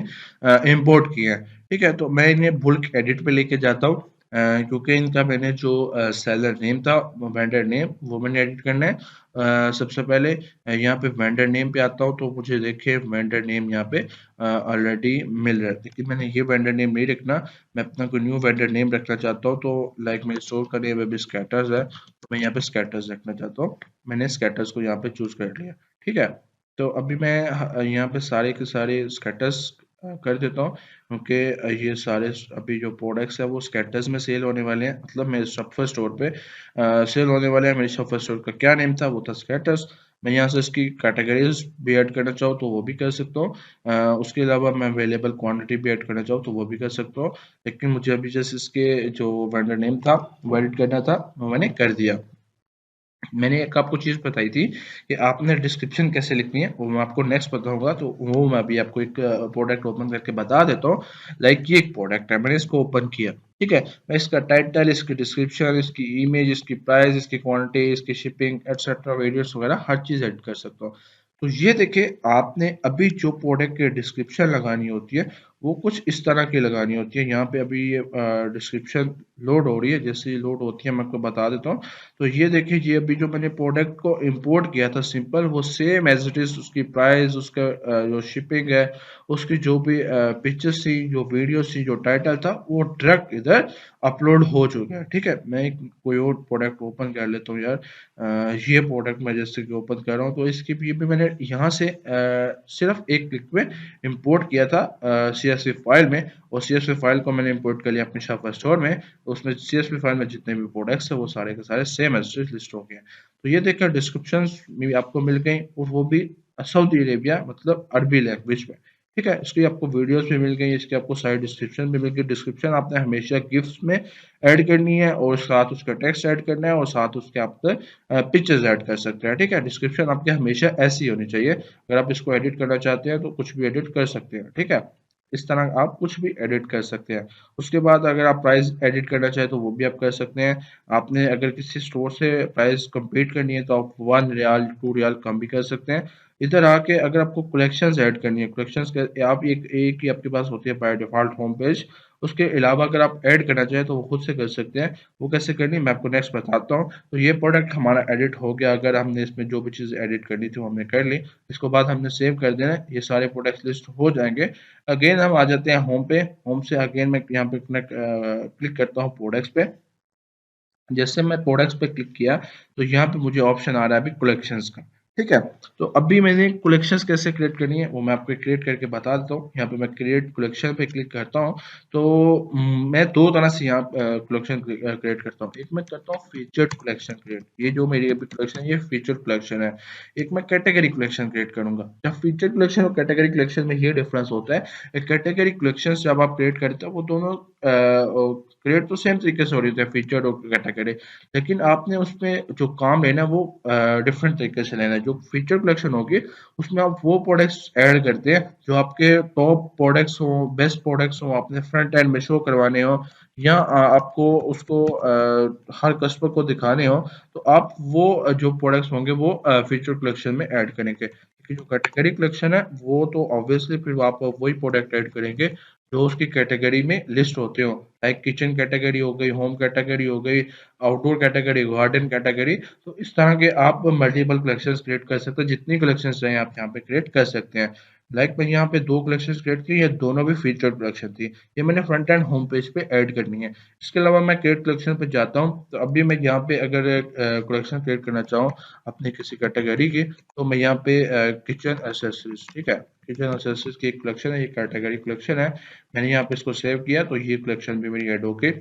इंपोर्ट किए हैं, ठीक है। तो मैं इन्हें बुल्क एडिट पे लेके जाता हूँ, क्योंकि इनका मैंने जो सेलर नेम था, वेंडर नेम, वो मैंने एडिट करना है। सबसे पहले यहाँ पे वेंडर नेम पे आता हूँ, तो मुझे देखिए वेंडर नेम यहाँ पे ऑलरेडी मिल रहा है, लेकिन मैंने ये वेंडर नेम नहीं रखना। मैं अपना कोई न्यू वेंडर नेम रखना चाहता हूँ, तो लाइक मेरे स्टोर का नेम अभी स्कैटर्स है, तो मैं यहाँ पे स्कैटर्स रखना चाहता हूँ। मैंने स्कैटर्स को यहाँ पे चूज कर लिया, ठीक है। तो अभी मैं यहाँ पे सारे के सारे स्कैटर्स कर देता हूँ, क्योंकि ये सारे अभी जो प्रोडक्ट्स है वो स्कैटर्स में सेल होने वाले हैं, मतलब मेरे शॉपफल स्टोर पे सेल होने वाले हैं। मेरे शॉपफल स्टोर का क्या नेम था, वो था स्कैटर्स। मैं यहाँ से इसकी कैटेगरीज भी ऐड करना चाहूँ तो वो भी कर सकता हूँ। उसके अलावा मैं अवेलेबल क्वांटिटी भी ऐड करना चाहूँ तो वो भी कर सकता हूँ। लेकिन मुझे अभी जैसे इसके जो वेंडर नेम था वो एडिट करना था, वो मैंने कर दिया। मैंने एक आपको चीज़ बताई थी कि आपने डिस्क्रिप्शन कैसे लिखनी है, वो मैं आपको नेक्स्ट बताऊंगा, तो वो मैं अभी आपको एक प्रोडक्ट ओपन करके बता देता हूँ। लाइक ये एक प्रोडक्ट है, मैंने इसको ओपन किया, ठीक है। मैं इसका टाइटल, इसकी डिस्क्रिप्शन, इसकी इमेज, इसकी प्राइस, इसकी क्वांटिटी, इसकी शिपिंग एटसेट्रा, वीडियोस वगैरह हर चीज़ ऐड कर सकता हूँ। तो ये देखिए, आपने अभी जो प्रोडक्ट की डिस्क्रिप्शन लगानी होती है वो कुछ इस तरह की लगानी होती है। यहाँ पे अभी ये डिस्क्रिप्शन लोड हो रही है, जैसे ही लोड होती है मैं आपको बता देता हूँ। तो ये देखिए, ये अभी जो मैंने प्रोडक्ट को इंपोर्ट किया था सिंपल, वो सेम एज इट इज, उसकी प्राइस, उसका जो शिपिंग है, उसकी जो भी पिक्चर्स थी, जो वीडियो थी, जो टाइटल था, वो डायरेक्ट इधर अपलोड हो चुका है। ठीक है, मैं कोई और प्रोडक्ट ओपन कर लेता हूँ यार। ये प्रोडक्ट मैं जैसे कि ओपन कर रहा हूँ, तो इसकी भी मैंने यहाँ से सिर्फ एक क्लिक में इंपोर्ट किया था CSV फाइल में, और CSV फाइल को मैंने इंपोर्ट कर लिया अपने शॉपा स्टोर में। उसमें CSV फाइल में जितने भी प्रोडक्ट्स है वो सारे के सारे सेम एज लिस्ट हो गए। तो ये देखकर डिस्क्रिप्शन भी आपको मिल गई, और वो भी सऊदी अरेबिया मतलब अरबी लैंग्वेज में। ठीक है, इसकी आपको वीडियोस भी मिल गई, इसकी आपको साइड डिस्क्रिप्शन भी मिल गई। डिस्क्रिप्शन आपने हमेशा गिफ्ट्स में ऐड करनी है, और साथ उसका टेक्स्ट ऐड करना है, और साथ उसके आप पिक्चर्स ऐड कर सकते हैं। ठीक है, डिस्क्रिप्शन आपकी हमेशा ऐसी होनी चाहिए। अगर आप इसको एडिट करना चाहते हैं तो कुछ भी एडिट कर सकते हैं। ठीक है, इस तरह आप कुछ भी एडिट कर सकते हैं। उसके बाद अगर आप प्राइस एडिट करना चाहें तो वो भी आप कर सकते हैं। आपने अगर किसी स्टोर से प्राइस कंप्लीट करनी है तो आप 1 रियाल 2 रियाल कम भी कर सकते हैं। इधर आके अगर आपको कलेक्शंस ऐड करनी है, कलेक्शंस के आप एक ही आपके पास होती है बाय डिफॉल्ट होम पेज। उसके अलावा अगर आप ऐड करना चाहें तो वो खुद से कर सकते हैं। वो कैसे करनी है मैं आपको नेक्स्ट बताता हूँ। तो ये प्रोडक्ट हमारा एडिट हो गया। अगर हमने इसमें जो भी चीज़ एडिट करनी थी वो हमने कर ली। इसके बाद हमने सेव कर देना है, ये सारे प्रोडक्ट्स लिस्ट हो जाएंगे। अगेन हम आ जाते हैं होम पे। होम से अगेन मैं यहाँ पे क्लिक करता हूँ प्रोडक्ट्स पे। जैसे मैं प्रोडक्ट्स पे क्लिक किया तो यहाँ पे मुझे ऑप्शन आ रहा है अभी कलेक्शंस का। ठीक है, तो अभी मैंने कलेक्शंस कैसे क्रिएट करनी है वो मैं आपको क्रिएट करके बता देता हूँ। यहाँ पे मैं क्रिएट कलेक्शन पे क्लिक करता हूँ। तो मैं दो तरह से यहाँ कलेक्शन क्रिएट करता हूँ। एक मैं करता हूँ फीचर्ड कलेक्शन क्रिएट, ये जो मेरी अभी कलेक्शन है ये फीचर्ड कलेक्शन है। एक मैं कैटेगरी कलेक्शन क्रिएट करूंगा। जब फीचर्ड कलेक्शन और कैटेगरी कलेक्शन में ये डिफरेंस होता है, कैटेगरी कलेक्शन जब आप क्रिएट करते हो वो दोनों क्रिएट तो सेम तरीके से हो रही है, फीचर्ड और कैटेगरी, लेकिन आपने उसमें जो काम लेना है वो डिफरेंट तरीके से लेना है। जो फीचर कलेक्शन होगी उसमें आप वो प्रोडक्ट्स ऐड करते हैं जो आपके टॉप प्रोडक्ट्स हो, बेस्ट प्रोडक्ट्स हो, आपने फ्रंट एंड में शो करवाने हो, या आपको उसको हर कस्टमर को दिखाने हो, तो आप वो जो प्रोडक्ट्स होंगे वो फीचर कलेक्शन में ऐड करेंगे। कि जो कैटेगरी कलेक्शन है वो तो ऑब्वियसली फिर आप वही प्रोडक्ट ऐड करेंगे जो उसकी कैटेगरी में लिस्ट होते हो। लाइक किचन कैटेगरी हो गई, होम कैटेगरी हो गई, आउटडोर कैटेगरी, गार्डन कैटेगरी। तो इस तरह के आप मल्टीपल कलेक्शंस क्रिएट कर सकते हैं, जितनी कलेक्शंस चाहें आप यहाँ पे क्रिएट कर सकते हैं। लाइक मैं यहाँ पे दो कलेक्शंस क्रिएट की, ये दोनों भी फीचर्ड कलेक्शन थी। ये मैंने फ्रंट एंड होम पेज पे ऐड करनी है। इसके अलावा मैं क्रिएट कलेक्शन पे जाता हूँ। तो अभी मैं यहाँ पे अगर कलेक्शन क्रिएट करना चाहूँ अपनी किसी कैटेगरी की, तो मैं यहाँ पे किचन एसेसरीज, ठीक है, किचन एसेसरीज की एक कलेक्शन है, ये कैटेगरी कलेक्शन है। मैंने यहाँ पे इसको सेव किया तो ये कलेक्शन भी मेरी ऐड होके।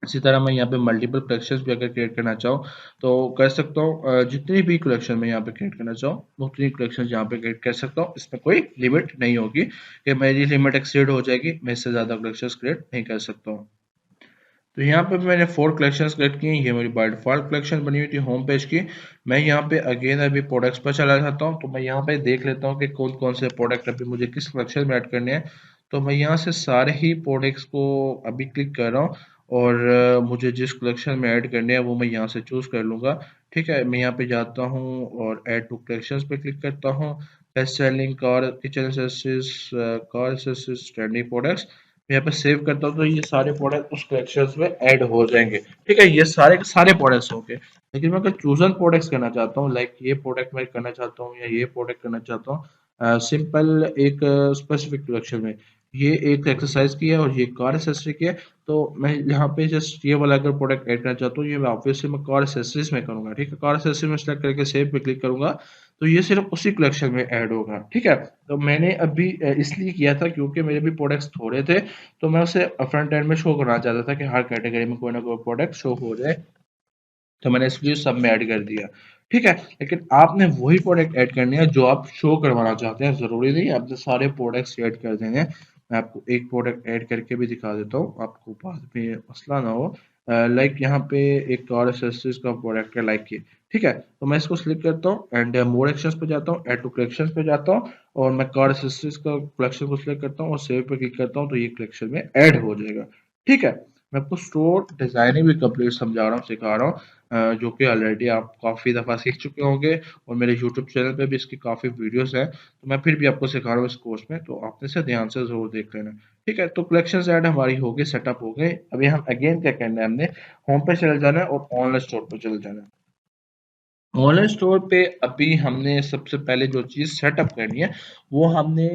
इसी तरह मैं यहाँ पे मल्टीपल कलेक्शंस भी अगर क्रिएट करना चाहूँ तो कर सकता हूँ। जितनी भी कलेक्शन मैं यहाँ पे क्रिएट करना चाहूँ उतनी कलेक्शन यहाँ पे क्रिएट कर सकता हूँ। इसमें कोई लिमिट नहीं होगी कि मेरी लिमिट एक्सीड हो जाएगी, मैं इससे ज़्यादा कलेक्शंस क्रिएट नहीं कर सकता हूँ। तो यहाँ पे मैंने 4 कलेक्शंस क्रिएट किए। ये मेरी बाय डिफॉल्ट कलेक्शन बनी हुई थी होम पेज की। मैं यहाँ पे अगेन अभी प्रोडक्ट्स पर चला जाता हूँ। तो मैं यहाँ पे देख लेता हूँ कि कौन कौन से प्रोडक्ट अभी मुझे किस कलेक्शन में ऐड करने हैं। तो मैं यहाँ से सारे ही प्रोडक्ट्स को अभी क्लिक कर रहा हूँ, और मुझे जिस कलेक्शन में ऐड करने हैं वो मैं यहाँ से चूज कर लूँगा। ठीक है, मैं यहाँ पे जाता हूँ और ऐड टू कलेक्शंस पे क्लिक करता हूँ। Best selling car kitchen accessories, car accessories, trendy products, मैं यहाँ पे सेव करता हूँ तो ये सारे प्रोडक्ट उस कलेक्शंस में ऐड हो जाएंगे। ठीक है, ये सारे के सारे प्रोडक्ट्स होंगे। लेकिन मैं अगर चूजन प्रोडक्ट्स करना चाहता हूँ, लाइक ये प्रोडक्ट मैं करना चाहता हूँ या ये प्रोडक्ट करना चाहता हूँ सिंपल एक स्पेसिफिक कलेक्शन में, ये एक एक्सरसाइज की है और ये कार एक्सेसरी की है, तो मैं यहाँ पे जस्ट ये वाला अगर प्रोडक्ट ऐड करना चाहता हूँ, ये मैं ऑब्वियसली मैं कार एक्सेसरीज में करूंगा। ठीक है, कार एक्सेसरी में सेलेक्ट करके सेव पे क्लिक करूंगा तो ये सिर्फ उसी कलेक्शन में ऐड होगा। ठीक है, तो मैंने अभी इसलिए किया था क्योंकि मेरे भी प्रोडक्ट्स थोड़े थे, तो मैं उसे फ्रंट एंड में शो करना चाहता था कि हर कैटेगरी में कोई ना कोई प्रोडक्ट शो हो जाए। तो मैंने इसलिए सब में ऐड कर दिया। ठीक है, लेकिन आपने वही प्रोडक्ट ऐड करने हैं जो आप शो करवाना चाहते हैं। जरूरी नहीं आपने सारे प्रोडक्ट्स ऐड कर देने हैं। मैं आपको एक प्रोडक्ट ऐड करके भी दिखा देता हूँ, आपको बाद में मसला ना हो। लाइक यहाँ पे एक और एक्सेसरीज का प्रोडक्ट है, लाइक ये। ठीक है, तो मैं इसको सिलेक्ट करता हूँ एंड मोर एक्शंस पे जाता हूँ, ऐड टू कलेक्शंस पे जाता हूँ, और मैं कार एक्सेसरीज का कलेक्शन को सिलेक्ट करता हूँ और सेव पे क्लिक करता हूँ तो ये कलेक्शन में ऐड हो जाएगा। ठीक है, मैं आपको स्टोर डिजाइनिंग भी कंप्लीट समझा रहा हूँ, सिखा रहा हूँ। जो कि ऑलरेडी आप काफ़ी दफ़ा सीख चुके होंगे और मेरे यूट्यूब चैनल पे भी इसकी काफ़ी वीडियोस हैं, तो मैं फिर भी आपको सिखा रहा हूँ इस कोर्स में, तो आपने इसे ध्यान से ज़रूर देख लेना। ठीक है, तो कलेक्शंस ऐड हमारी हो गई, सेटअप हो गए। अभी हम अगेन क्या करना है, हमने होम पे चले जाना है और ऑनलाइन स्टोर पे चले जाना है। ऑनलाइन स्टोर पे अभी हमने सबसे पहले जो चीज़ सेटअप करनी है, वो हमने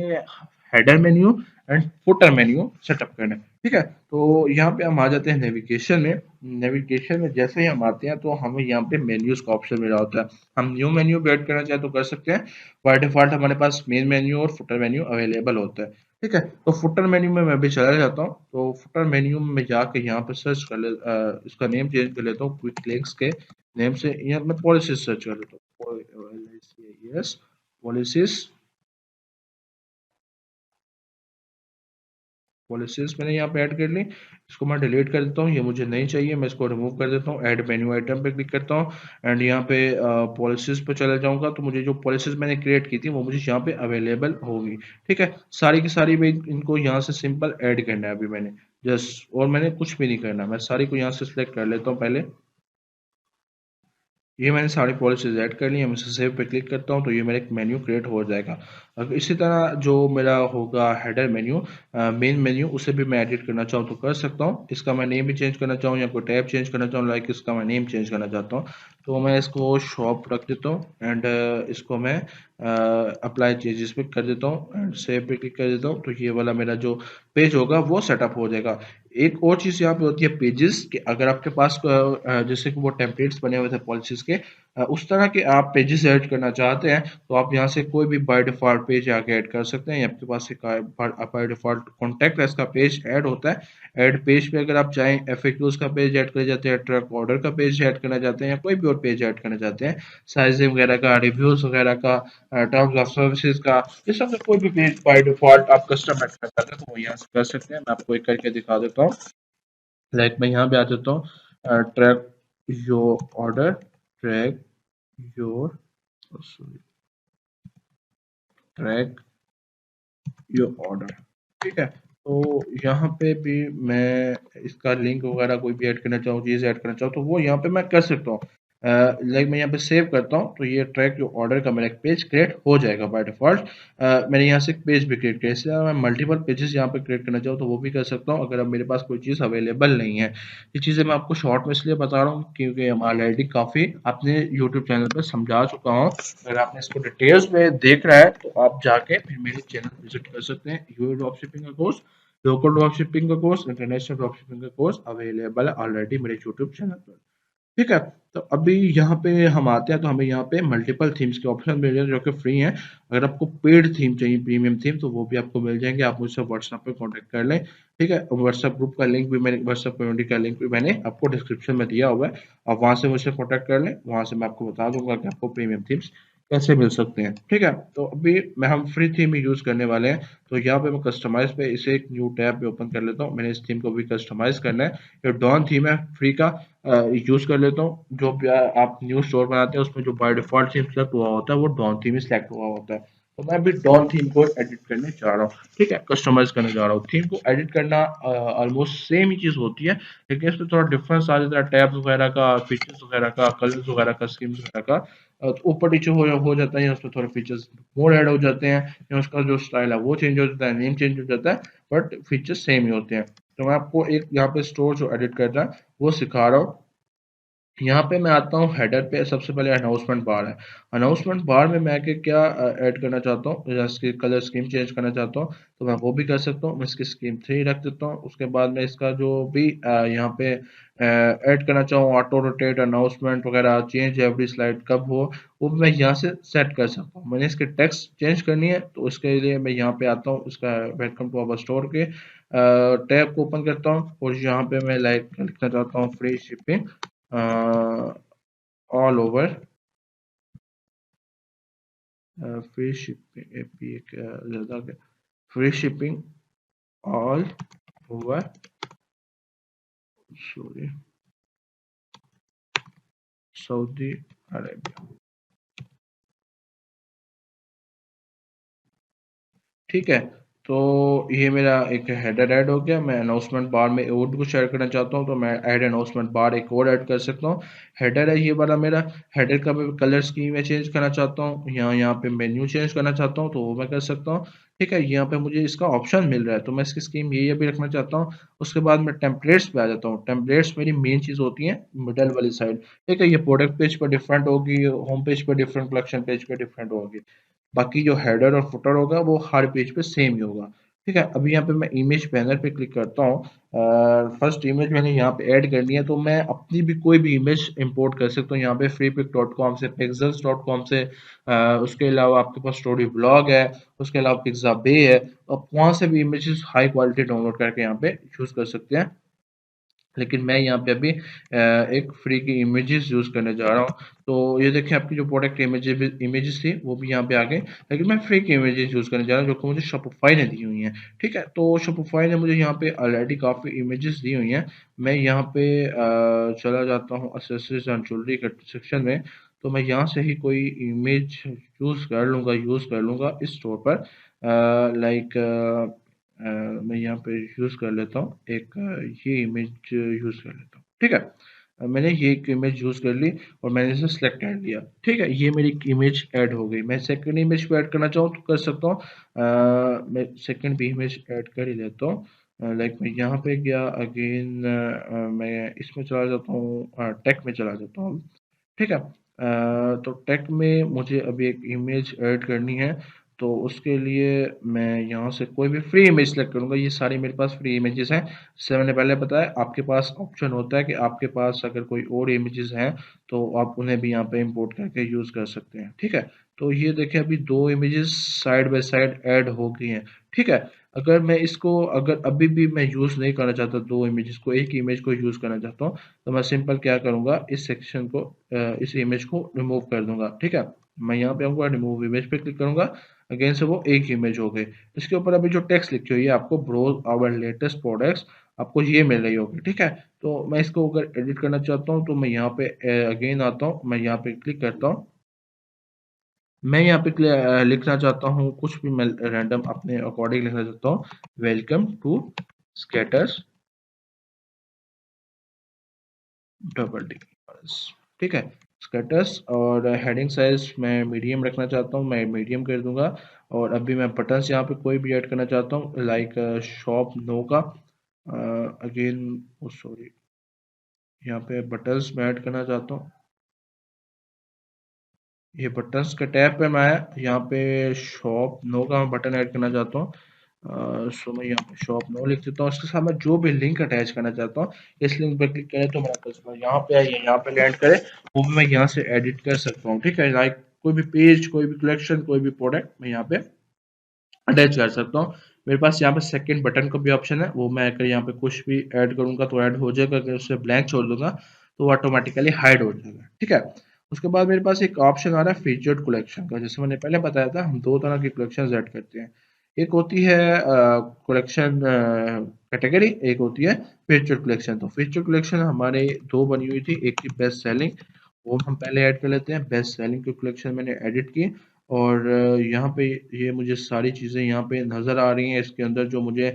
header menu and footer menu setup करना है। ठीक है, तो यहाँ पे हम आ जाते हैं नेविगेशन में। नेविगेशन में जैसे ही हम आते हैं तो हमें यहाँ पे मेन्यूज का ऑप्शन मिला होता है। हम न्यू मेन्यू भी ऐड करना चाहें तो कर सकते हैं। बाय डिफॉल्ट हमारे पास मेन मेन्यू और फुटर मेन्यू अवेलेबल होता है। ठीक है, तो फुटर मेन्यू में मैं भी चला जाता हूँ। तो फुटर मेन्यू में जाके यहाँ पे सर्च कर इसका नेम चेंज कर लेता हूँ क्विक लिंक्स के नेम से। यहाँ मैं पॉलिसीज सर्च कर लेता हूँ, यस पॉलिसीज। पॉलिसीज मैंने यहाँ पे ऐड कर ली। इसको मैं डिलीट कर देता हूँ, ये मुझे नहीं चाहिए, मैं इसको रिमूव कर देता हूँ। ऐड मेन्यू आइटम पे क्लिक करता हूँ एंड यहाँ पे पॉलिसीज पे चला जाऊंगा, तो मुझे जो पॉलिसीज मैंने क्रिएट की थी वो मुझे यहाँ पे अवेलेबल होगी। ठीक है, सारी की सारी मैं इनको यहाँ से सिंपल ऐड करना है अभी मैंने, जस्ट, और मैंने कुछ भी नहीं करना, मैं सारी को यहाँ से सिलेक्ट कर लेता हूँ पहले। ये मैंने सारी पॉलिसीज ऐड कर ली है, मैं इसे सेव पे क्लिक करता हूँ तो ये मेरा एक मेन्यू क्रिएट हो जाएगा। अब इसी तरह जो मेरा होगा हेडर मेन्यू, मेन मेन्यू, उसे भी मैं एडिट करना चाहूँ तो कर सकता हूँ। इसका मैं नेम भी चेंज करना चाहूँ या कोई टैब चेंज करना चाहूँ, लाइक इसका मैं नेम चेंज करना चाहता हूँ, तो मैं इसको शॉप रख देता हूँ एंड इसको मैं अप्लाई चेंजेस पे कर देता हूँ एंड सेव पे क्लिक कर देता हूँ, तो ये वाला मेरा जो पेज होगा वो सेटअप हो जाएगा। एक और चीज़ यहाँ पे होती है पेजेस, कि अगर आपके पास जैसे कि वो टेम्पलेट्स बने हुए थे पॉलिसीज के, उस तरह के आप पेजेस ऐड करना चाहते हैं तो आप यहाँ से कोई भी बाय डिफ़ॉल्ट पेज आके ऐड कर सकते हैं। आपके पास एक बाय डिफ़ॉल्ट कॉन्टैक्ट है, इसका पेज ऐड होता है। ऐड पेज पे अगर आप चाहें एफएक्यूज का पेज ऐड कर जाते हैं, ट्रक ऑर्डर का पेज ऐड करना चाहते हैं या कोई भी और पेज ऐड करना चाहते हैं, साइजिंग वगैरह का, रिव्यूज वगैरह का, टर्म्स ऑफ सर्विसेज का, इस सब का कोई भी पेज बाय डिफ़ॉल्ट आप कस्टम ऐड करना चाहते हैं तो वो यहाँ से कर सकते हैं। मैं आपको एक करके दिखा देता हूँ। लाइक मैं यहाँ पे आ जाता हूँ, track your order, track your, sorry, track your order. ठीक है, तो यहाँ पे भी मैं इसका लिंक वगैरह कोई भी ऐड करना चाहूँ, चीज़ ऐड करना चाहूँ तो वो यहाँ पे मैं कर सकता हूँ। लाइक मैं यहाँ पे सेव करता हूँ तो ये ट्रैक योर ऑर्डर का मेरा एक पेज क्रिएट हो जाएगा बाय डिफॉल्ट। मैंने यहाँ से एक पेज भी क्रिएट किया, इसलिए मैं मल्टीपल पेजेस यहाँ पे क्रिएट करना चाहूँ तो वो भी कर सकता हूँ अगर अब मेरे पास कोई चीज़ अवेलेबल नहीं है। ये चीज़ें मैं आपको शॉर्ट में इसलिए बता रहा हूँ क्योंकि हम ऑलरेडी काफ़ी अपने यूट्यूब चैनल पर समझा चुका हूँ। अगर आपने इसको डिटेल्स में देख रहा है तो आप जाके फिर मेरे चैनल विजिट कर सकते हैं। यूट्यूब ड्रॉप शिपिंग का कोर्स, लोकल ड्रॉप शिपिंग का कोर्स, इंटरनेशनल ड्रॉप शिपिंग का कोर्स अवेलेबल है ऑलरेडी मेरे यूट्यूब चैनल पर। ठीक है, तो अभी यहाँ पे हम आते हैं तो हमें यहाँ पे मल्टीपल थीम्स के ऑप्शन मिल रहे हैं जो कि फ्री हैं। अगर आपको पेड थीम चाहिए, प्रीमियम थीम, तो वो भी आपको मिल जाएंगे, आप मुझसे व्हाट्सएप पे कांटेक्ट कर लें। ठीक है, व्हाट्सएप ग्रुप का लिंक भी मैंने, व्हाट्सएप कम्युनिटी का लिंक भी मैंने आपको डिस्क्रिप्शन में दिया हुआ है। आप वहाँ से मुझसे कांटेक्ट कर लें, वहाँ से मैं आपको बता दूंगा कि आपको प्रीमियम थीम्स कैसे मिल सकते हैं। ठीक है, तो अभी मैं हम फ्री थीम ही यूज़ करने वाले हैं, तो यहाँ पे मैं कस्टमाइज पे इसे एक न्यू टैब पे ओपन कर लेता हूँ। मैंने इस थीम को भी कस्टमाइज करना है। ये डॉन थीम है फ्री का, यूज़ कर लेता हूँ। जो भी आप न्यू स्टोर बनाते हैं उसमें जो बाय डिफ़ॉल्ट थीम सेलेक्ट हुआ होता है वो डॉन थीम ही सेलेक्ट हुआ होता है। तो मैं अभी डॉन थीम को एडिट करने जा रहा हूँ। ठीक है, कस्टमाइज़ करने जा रहा हूँ। थीम को एडिट करना ऑलमोस्ट सेम ही चीज़ होती है, लेकिन इसमें थोड़ा डिफरेंस आ जाता है टैब्स वगैरह का, फीचर्स वगैरह का, कलर्स वगैरह का, स्कीम्स वगैरह का। तो ऊपर नीचे हो जाता है, या उसमें थोड़े फीचर्स मोर ऐड हो जाते हैं, या उसका जो स्टाइल है वो चेंज हो जाता है, नेम चेंज हो जाता है, बट फीचर्स सेम ही होते हैं। तो मैं आपको एक यहाँ पे स्टोर जो एडिट करना है वो सिखा रहा हूँ। यहाँ पे मैं आता हूँ हेडर पे, सबसे पहले अनाउंसमेंट बार है। अनाउंसमेंट बार में मैं आके क्या ऐड करना चाहता हूँ, जैसे कलर स्कीम चेंज करना चाहता हूँ तो मैं वो भी कर सकता हूँ। मैं इसकी स्कीम 3 रख देता हूँ। उसके बाद मैं इसका जो भी यहाँ पे ऐड करना चाहूँ, ऑटो रोटेट, अनाउंसमेंट वगैरह, चेंज एवरी स्लाइड कब हो, वो मैं यहाँ से सेट कर सकता हूँ। मैंने इसके टेक्स्ट चेंज करनी है तो उसके लिए मैं यहाँ पे आता हूँ, इसका वेलकम टू अवर स्टोर के टैब को ओपन करता हूँ और यहाँ पे मैं लाइक लिखना चाहता हूँ free shipping all over, free shipping AP ज़्यादा, free shipping all over, sorry, Saudi Arabia. ठीक है, तो ये मेरा एक हेडर ऐड हो गया। मैं अनाउंसमेंट बार में और भी कुछ ऐड करना चाहता हूँ तो मैं ऐड अनाउंसमेंट बार एक और ऐड कर सकता हूँ। हेडर है ये वाला मेरा। हेडर का मैं कलर स्कीम में चेंज करना चाहता हूँ, यहाँ पे मेन्यू चेंज करना चाहता हूँ तो वो मैं कर सकता हूँ। ठीक है, यहाँ पे मुझे इसका ऑप्शन मिल रहा है तो मैं इसकी स्कीम ये भी रखना चाहता हूँ। उसके बाद मैं टेम्पलेट्स पे आ जाता हूँ। टेम्पलेट्स मेरी मेन चीज़ होती है मिडल वाली साइड। ठीक है, ये प्रोडक्ट पेज पर डिफरेंट होगी, होम पेज पर डिफरेंट, कलेक्शन पेज पर डिफरेंट होगी। बाकी जो हेडर और फुटर होगा वो हर पेज पे सेम ही होगा। ठीक है, अभी यहाँ पे मैं इमेज बैनर पे क्लिक करता हूँ। फर्स्ट इमेज मैंने यहाँ पे ऐड करनी है तो मैं अपनी भी कोई भी इमेज इंपोर्ट कर सकता हूँ यहाँ पे freepik.com से, pixels.com से। उसके अलावा आपके पास स्टोरी ब्लॉग है, उसके अलावा पिक्साबे है। आप वहाँ से भी इमेजेस हाई क्वालिटी डाउनलोड करके यहाँ पे यूज़ कर सकते हैं। लेकिन मैं यहाँ पे अभी एक फ्री की इमेजेस यूज़ करने जा रहा हूँ। तो ये देखिए आपकी जो प्रोडक्ट इमेजेस थी वो भी यहाँ पे आ गई। लेकिन मैं फ्री की इमेजेस यूज़ करने जा रहा हूँ जो कि मुझे शॉपिफाई ने दी हुई हैं। ठीक है, तो शॉपिफाई ने मुझे यहाँ पे ऑलरेडी काफ़ी इमेजेस दी हुई हैं। मैं यहाँ पे चला जाता हूँ एक्सेसरीज एंड ज्वेलरी के सेक्शन में। तो मैं यहाँ से ही कोई इमेज यूज़ कर लूँगा इस स्टोर पर। लाइक मैं यहाँ पे यूज़ कर लेता हूँ एक ये इमेज यूज़ कर लेता हूँ। ठीक है, मैंने ये एक इमेज यूज़ कर ली और मैंने इसे सेलेक्ट कर लिया। ठीक है, ये मेरी इमेज ऐड हो गई। मैं सेकंड इमेज को ऐड करना चाहूँ तो कर सकता हूँ। मैं सेकंड भी इमेज ऐड कर ही लेता हूँ। लाइक मैं यहाँ पे गया अगेन, मैं इसमें चला जाता हूँ, टेक में चला जाता हूँ। ठीक है, तो टेक में मुझे अभी एक इमेज ऐड करनी है। तो उसके लिए मैं यहाँ से कोई भी फ्री इमेज सेलेक्ट करूँगा। ये सारी मेरे पास फ्री इमेजेस हैं। जैसे मैंने पहले बताया, आपके पास ऑप्शन होता है कि आपके पास अगर कोई और इमेजेस हैं तो आप उन्हें भी यहाँ पे इंपोर्ट करके यूज़ कर सकते हैं। ठीक है, तो ये देखें अभी दो images side by side add हो गई हैं। ठीक है, अगर मैं इसको अगर अभी भी मैं यूज़ नहीं करना चाहता दो इमेजेस को, एक ही इमेज को यूज़ करना चाहता हूँ तो मैं सिंपल क्या करूँगा, इस सेक्शन को इस इमेज को रिमूव कर दूंगा। ठीक है, मैं यहाँ पे आऊँगा, रिमूव इमेज पे क्लिक करूंगा। अगेन से वो एक इमेज हो गई। इसके ऊपर अभी जो टेक्स्ट लिखी हुई है आपको ब्रोज आवर लेटेस्ट प्रोडक्ट्स, आपको ये मिल रही होगी। ठीक है, तो मैं इसको अगर एडिट करना चाहता हूँ तो मैं यहाँ पे अगेन आता हूँ, मैं यहाँ पे क्लिक करता हूँ। मैं यहाँ पे लिखना चाहता हूँ कुछ भी, मैं रैंडम अपने अकॉर्डिंग लिखना चाहता हूँ। Welcome to skaters double D. ठीक है, स्केटर्स। और हेडिंग साइज मैं मीडियम रखना चाहता हूँ, मैं मीडियम कर दूंगा। और अभी मैं बटन्स यहाँ पे कोई भी ऐड करना चाहता हूँ, लाइक शॉप नो का अगेन, सॉरी, यहाँ पे बटन्स मैं ऐड करना चाहता हूँ। ये बटन्स के टैब पे मैं यहाँ पे शॉप नो का मैं बटन ऐड करना चाहता हूँ। सो मैं यहाँ पे शॉप नो लिख देता हूँ। उसके साथ मैं जो भी लिंक अटैच करना चाहता हूँ, इस लिंक पे क्लिक करें तो मेरा कस्टमर यहाँ पे आइए, यहाँ पे लैंड करे, वो भी मैं यहाँ से एडिट कर सकता हूँ। ठीक है, लाइक कोई भी पेज, कोई भी कलेक्शन, कोई भी प्रोडक्ट मैं यहाँ पे अटैच कर सकता हूँ। मेरे पास यहाँ पे सेकंड बटन का भी ऑप्शन है, वो मैं अगर यहाँ पे कुछ भी ऐड करूँगा तो ऐड हो जाएगा, अगर उससे ब्लैंक छोड़ दूंगा तो ऑटोमेटिकली हाइड हो जाएगा। ठीक है, उसके बाद मेरे पास एक ऑप्शन आ रहा है फीचर्ड कलेक्शन का। जैसे मैंने पहले बताया था, हम दो तरह की कलेक्शन ऐड करते हैं। एक होती है कलेक्शन कैटेगरी, एक होती है फीचर्ड कलेक्शन। तो फीचर्ड कलेक्शन हमारे दो बनी हुई थी, एक थी बेस्ट सेलिंग, वो हम पहले ऐड कर लेते हैं। बेस्ट सेलिंग की कलेक्शन मैंने एडिट की और यहाँ पे ये मुझे सारी चीज़ें यहाँ पे नज़र आ रही हैं। इसके अंदर जो मुझे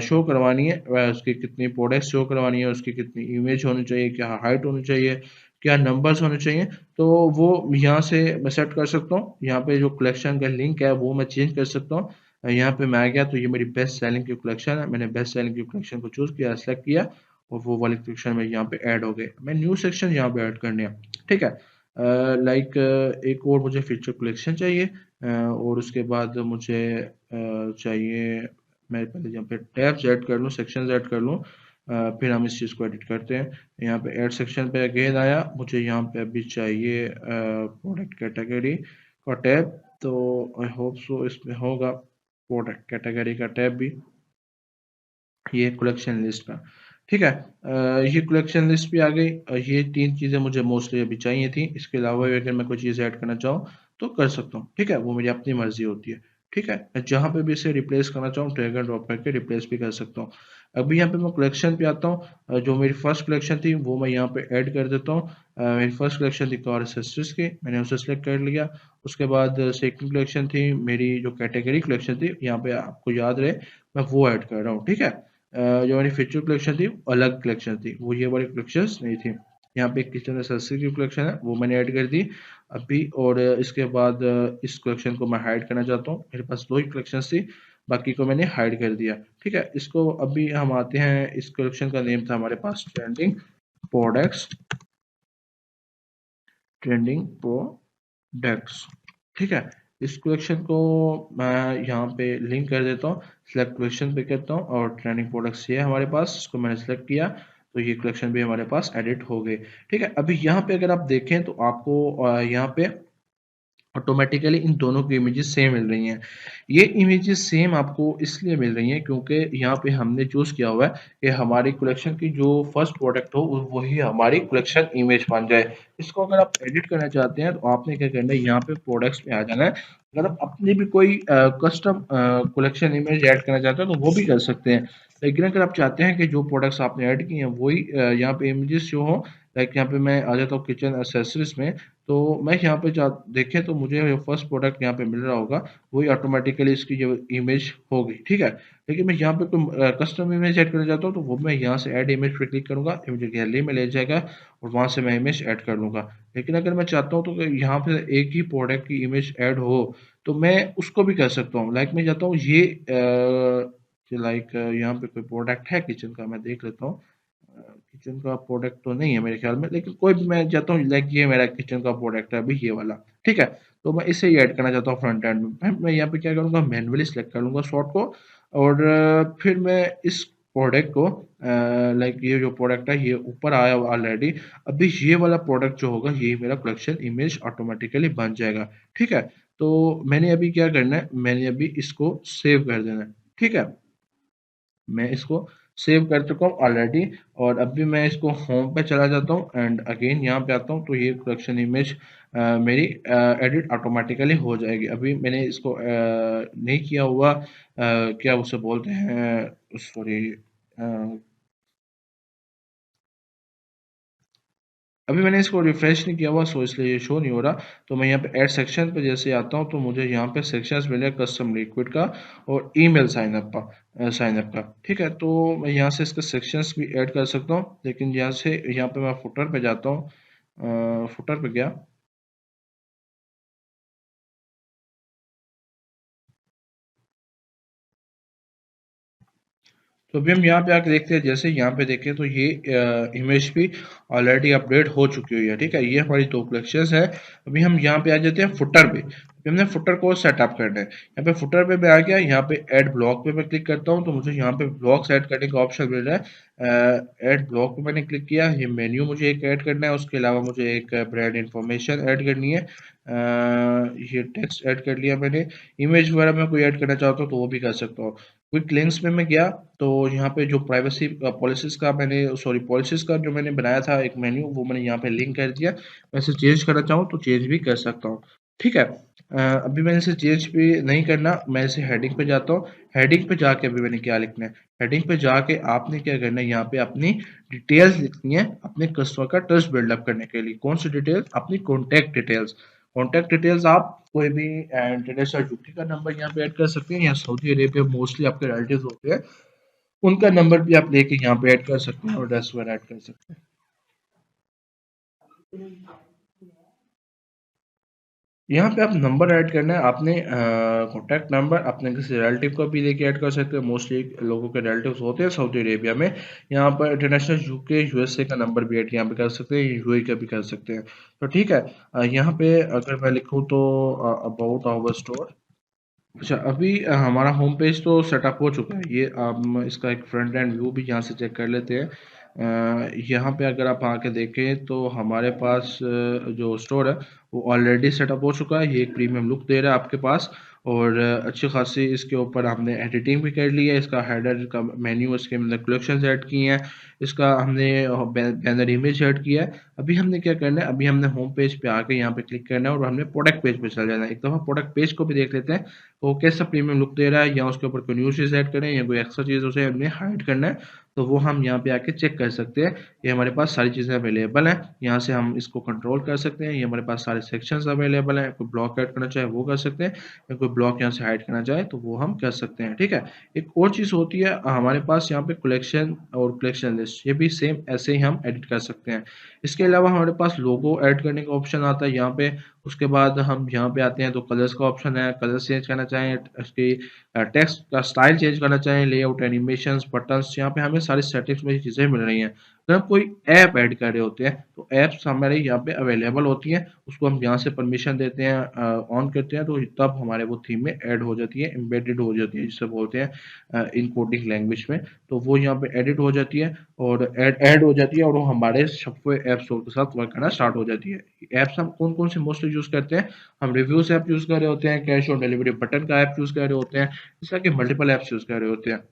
शो करवानी है, उसकी कितनी प्रोडक्ट्स शो करवानी है, उसकी कितनी इमेज होनी चाहिए, क्या हाइट होनी चाहिए, क्या नंबर्स होने चाहिए, तो वो यहाँ से मैं सेट कर सकता हूँ। यहाँ पे जो कलेक्शन का लिंक है वो मैं चेंज कर सकता हूँ। यहाँ पे मैं आ गया तो ये मेरी बेस्ट सेलिंग की कलेक्शन है। मैंने बेस्ट सेलिंग की कलेक्शन को चूज़ किया, सेलेक्ट किया और वो वाली कलेक्शन में यहाँ पे ऐड हो गए। मैं न्यू सेक्शन यहाँ पे ऐड करने हैं। ठीक है, लाइक एक और मुझे फीचर कलेक्शन चाहिए, और उसके बाद मुझे चाहिए, मैं पहले यहाँ पे टैब्स ऐड कर लूँ, सेक्शंस ऐड कर लूँ, फिर हम इस चीज़ को एडिट करते हैं। यहाँ पे ऐड सेक्शन पे अगेन आया, मुझे यहाँ पे अभी चाहिए प्रोडक्ट कैटेगरी का टैब। तो आई होप सो इसमें होगा प्रोडक्ट कैटेगरी का टैब भी, ये कलेक्शन लिस्ट का। ठीक है, ये कलेक्शन लिस्ट भी आ गई। ये तीन चीज़ें मुझे मोस्टली अभी चाहिए थी। इसके अलावा भी अगर मैं कोई चीज़ ऐड करना चाहूँ तो कर सकता हूँ। ठीक है, वो मेरी अपनी मर्जी होती है। ठीक है, जहाँ पे भी इसे रिप्लेस करना चाहूँ ड्रैग एंड ड्रॉप करके रिप्लेस भी कर सकता हूँ। अभी यहाँ पे मैं कलेक्शन पे आता हूँ, जो मेरी फर्स्ट कलेक्शन थी वो मैं यहाँ पे ऐड कर देता हूँ। मेरी फर्स्ट कलेक्शन थी कार एक्सेसरीज की, मैंने उसे सेलेक्ट कर लिया। उसके बाद सेकंड कलेक्शन थी मेरी जो कैटेगरी कलेक्शन थी, यहाँ पे आपको याद रहे मैं वो ऐड कर रहा हूँ, ठीक है। जो मेरी फीचर कलेक्शन थी अलग कलेक्शन थी, वो ये वाली कलेक्शन नहीं थी। यहाँ पे किचन एक्सेसरी की कलेक्शन है वो मैंने ऐड कर दी अभी। और इसके बाद इस कलेक्शन को मैं हाइड करना चाहता हूँ, मेरे पास दो ही कलेक्शन थी, बाकी को मैंने हाइड कर दिया, ठीक है। इसको अभी हम आते हैं, इस कलेक्शन का नेम था हमारे पास ट्रेंडिंग प्रोडक्ट्स, ट्रेंडिंग प्रोडक्ट्स, ठीक है। इस कलेक्शन को मैं यहाँ पे लिंक कर देता हूँ, सिलेक्ट कलेक्शन पे करता हूँ और ट्रेंडिंग प्रोडक्ट्स ये है हमारे पास, इसको मैंने सेलेक्ट किया तो ये कलेक्शन भी हमारे पास एडिट हो गए, ठीक है। अभी यहाँ पे अगर आप देखें तो आपको यहाँ पे ऑटोमेटिकली इन दोनों की इमेजेस सेम मिल रही हैं। ये इमेजेस सेम आपको इसलिए मिल रही हैं क्योंकि यहाँ पे हमने चूज़ किया हुआ है कि हमारी कलेक्शन की जो फर्स्ट प्रोडक्ट हो वही हमारी कलेक्शन इमेज बन जाए। इसको अगर आप एडिट करना चाहते हैं तो आपने क्या करना है, यहाँ पे प्रोडक्ट्स पे आ जाना है। अगर आप अपनी भी कोई कस्टम कलेक्शन इमेज ऐड करना चाहते हैं तो वो भी कर सकते हैं। लेकिन अगर आप चाहते हैं कि जो प्रोडक्ट्स आपने ऐड किए हैं वही यहाँ पे इमेजेस शो हों, लाइक यहाँ पे मैं आ जाता हूँ किचन एक्सेसरीज में, तो मैं यहाँ पे जा देखें तो मुझे जो फर्स्ट प्रोडक्ट यहाँ पे मिल रहा होगा वही ऑटोमेटिकली इसकी जो इमेज होगी, ठीक है। लेकिन मैं यहाँ पे कोई कस्टम इमेज ऐड करना चाहता हूँ तो वो मैं यहाँ से ऐड इमेज पे क्लिक करूंगा, इमेज गैलरी में ले जाएगा और वहां से मैं इमेज ऐड कर लूंगा। लेकिन अगर मैं चाहता हूँ तो कि यहाँ पे एक ही प्रोडक्ट की इमेज ऐड हो तो मैं उसको भी कर सकता हूँ। लाइक मैं चाहता हूँ ये लाइक यहाँ पे कोई प्रोडक्ट है किचन का, मैं देख लेता हूँ। किचन का प्रोडक्ट तो नहीं है मेरे ख्याल में, लेकिन कोई भी मैं चाहता हूँ लाइक ये मेरा किचन का प्रोडक्ट है अभी ये वाला, ठीक है। तो मैं इसे ही ऐड करना चाहता हूँ फ्रंट एंड में। मैं यहाँ पे क्या करूँगा, मैन्युअली सेलेक्ट कर लूँगा शॉर्ट को और फिर मैं इस प्रोडक्ट को लाइक ये जो प्रोडक्ट है ये ऊपर आया हुआ ऑलरेडी, अभी ये वाला प्रोडक्ट जो होगा ये मेरा कलेक्शन इमेज ऑटोमेटिकली बन जाएगा, ठीक है। तो मैंने अभी क्या करना है, मैंने अभी इसको सेव कर देना है, ठीक है। मैं इसको सेव कर चुका हूँ ऑलरेडी और अभी मैं इसको होम पे चला जाता हूँ एंड अगेन यहाँ पे आता हूँ तो ये कलेक्शन इमेज मेरी एडिट ऑटोमेटिकली हो जाएगी। अभी मैंने इसको नहीं किया हुआ, क्या उसे बोलते हैं, सॉरी, अभी मैंने इसको रिफ्रेश नहीं किया हुआ सो इसलिए ये शो नहीं हो रहा। तो मैं यहाँ पे ऐड सेक्शन पे जैसे आता हूँ तो मुझे यहाँ पे सेक्शंस मिले कस्टम लिक्विड का और ईमेल साइन अप का, ठीक है। तो मैं यहाँ से इसके सेक्शंस भी ऐड कर सकता हूँ, लेकिन यहाँ पे मैं फुटर पे जाता हूँ, फुटर पे गया। तो अभी हम यहाँ पे आके देखते हैं, जैसे यहाँ पे देखें तो ये इमेज भी ऑलरेडी अपडेट हो चुकी हुई है, ठीक है। ये हमारी दो कलेक्शंस है। अभी हम यहाँ पे आ जाते हैं फुटर पे, अभी हमने फुटर को सेटअप करना है। यहाँ पे फुटर पे मैं आ गया, यहाँ पे ऐड ब्लॉक पे मैं क्लिक करता हूँ तो मुझे यहाँ पे ब्लॉक्स ऐड करने का ऑप्शन मिल रहा है। ऐड ब्लॉक पे मैंने क्लिक किया, ये मेन्यू मुझे एक ऐड करना है, उसके अलावा मुझे एक ब्रांड इंफॉर्मेशन ऐड करनी है। ये टेक्स्ट ऐड कर लिया मैंने। इमेज वगैरह मैं कोई ऐड करना चाहता हूँ तो वो भी कर सकता हूँ। क्विक लिंक्स में मैं गया तो यहाँ पे जो प्राइवेसी पॉलिसीज का मैंने सॉरी पॉलिसीज का जो मैंने बनाया था एक मेन्यू, वो मैंने यहाँ पे लिंक कर दिया। मैं इसे चेंज करना चाहूँ तो चेंज भी कर सकता हूँ, ठीक है। अभी मैंने इसे चेंज भी नहीं करना, मैं इसे हेडिंग पे जाता हूँ। हेडिंग पे जाके अभी मैंने क्या लिखना है, हेडिंग पे जाके आपने क्या करना है, यहाँ पे अपनी डिटेल्स लिखनी है अपने कस्टमर का ट्रस्ट बिल्डअप करने के लिए। कौन सी डिटेल्स, अपनी कॉन्टैक्ट डिटेल्स। कॉन्टैक्ट डिटेल्स आप कोई भी इंटरनेशनल यूपी का नंबर यहाँ पे ऐड कर सकते हैं, या सऊदी अरेबिया मोस्टली आपके रिलेटिव्स होते हैं उनका नंबर भी आप लेके यहाँ पे ऐड कर सकते हैं और एड्रेस वगैरह ऐड कर सकते हैं। यहाँ पे आप नंबर ऐड करना है, आपने कॉन्टैक्ट नंबर अपने किसी रिलेटिव को भी लेके ऐड कर सकते हैं। मोस्टली लोगों के रिलेटिव्स होते हैं सऊदी अरेबिया में। यहाँ पर इंटरनेशनल यूके यूएसए का नंबर भी ऐड यहाँ पे कर सकते हैं, यूएई का भी कर सकते हैं। तो ठीक है, यहाँ पे अगर मैं लिखूँ तो अबाउट आवर स्टोर। अच्छा, अभी हमारा होम पेज तो सेटअप हो चुका है। ये हम इसका एक फ्रंट एंड व्यू भी यहाँ से चेक कर लेते हैं। यहाँ पे अगर आप आके देखें तो हमारे पास जो स्टोर है वो ऑलरेडी सेटअप हो चुका है। ये एक प्रीमियम लुक दे रहा है आपके पास और अच्छी खासी इसके ऊपर हमने एडिटिंग भी कर ली है। इसका हेडर का मेन्यू, इसके अंदर कलेक्शंस ऐड की हैं। इसका हमने बैनर इमेज ऐड किया है। अभी हमने क्या करना है, अभी हमने होम पेज पे आके यहाँ पे क्लिक करना है और हमने प्रोडक्ट पेज पे चल जाना है। एक दफ़ा प्रोडक्ट पेज को भी देख लेते हैं वो कैसा प्रीमियम लुक दे रहा है, या उसके ऊपर कोई न्यू चीज़ ऐड करें या कोई एक्स्ट्रा चीज़ उसे हमने हाइड करना है, तो वो हम यहाँ पे आके चेक कर सकते हैं। ये हमारे पास सारी चीज़ें अवेलेबल हैं, यहाँ से हम इसको कंट्रोल कर सकते हैं। ये हमारे पास सारे सेक्शंस अवेलेबल हैं, कोई ब्लॉक ऐड करना चाहे वो कर सकते हैं, या कोई ब्लॉक यहाँ से हाइड करना चाहे तो वो हम कर सकते हैं। ठीक है, एक और चीज़ होती है हमारे पास यहाँ पे कलेक्शन और कलेक्शन लिस्ट, ये भी सेम ऐसे ही हम एडिट कर सकते हैं। इसके अलावा हमारे पास लोगो ऐड करने का ऑप्शन आता है यहाँ पे। उसके बाद हम यहाँ पे आते हैं तो कलर्स का ऑप्शन है, कलर्स चेंज करना चाहें, इसकी टेक्स्ट का स्टाइल चेंज करना चाहें, लेआउट, एनिमेशंस, बटन्स, यहाँ पे हमें सारी सेटिंग्स में ये चीज़ें मिल रही हैं। अगर हम कोई ऐप ऐड कर रहे होते हैं तो ऐप्स हमारे यहाँ पे अवेलेबल होती हैं, उसको हम यहाँ से परमिशन देते हैं, ऑन करते हैं, तो तब हमारे वो थीम में ऐड हो जाती है, एम्बेडेड हो जाती है, जिसे बोलते हैं इन कोडिंग लैंग्वेज में। तो वो यहाँ पे एडिट हो जाती है और ऐड हो जाती है, और वो हमारे शॉपवे ऐप स्टोर के साथ वर्क करना स्टार्ट हो जाती है। ऐप्स हम कौन कौन से मोस्टली यूज़ करते हैं, हम रिव्यूज ऐप यूज़ कर रहे होते हैं, कैश ऑन डिलीवरी बटन का ऐप यूज़ कर रहे होते हैं, इस तरह के मल्टीपल ऐप्स यूज़ कर रहे होते हैं।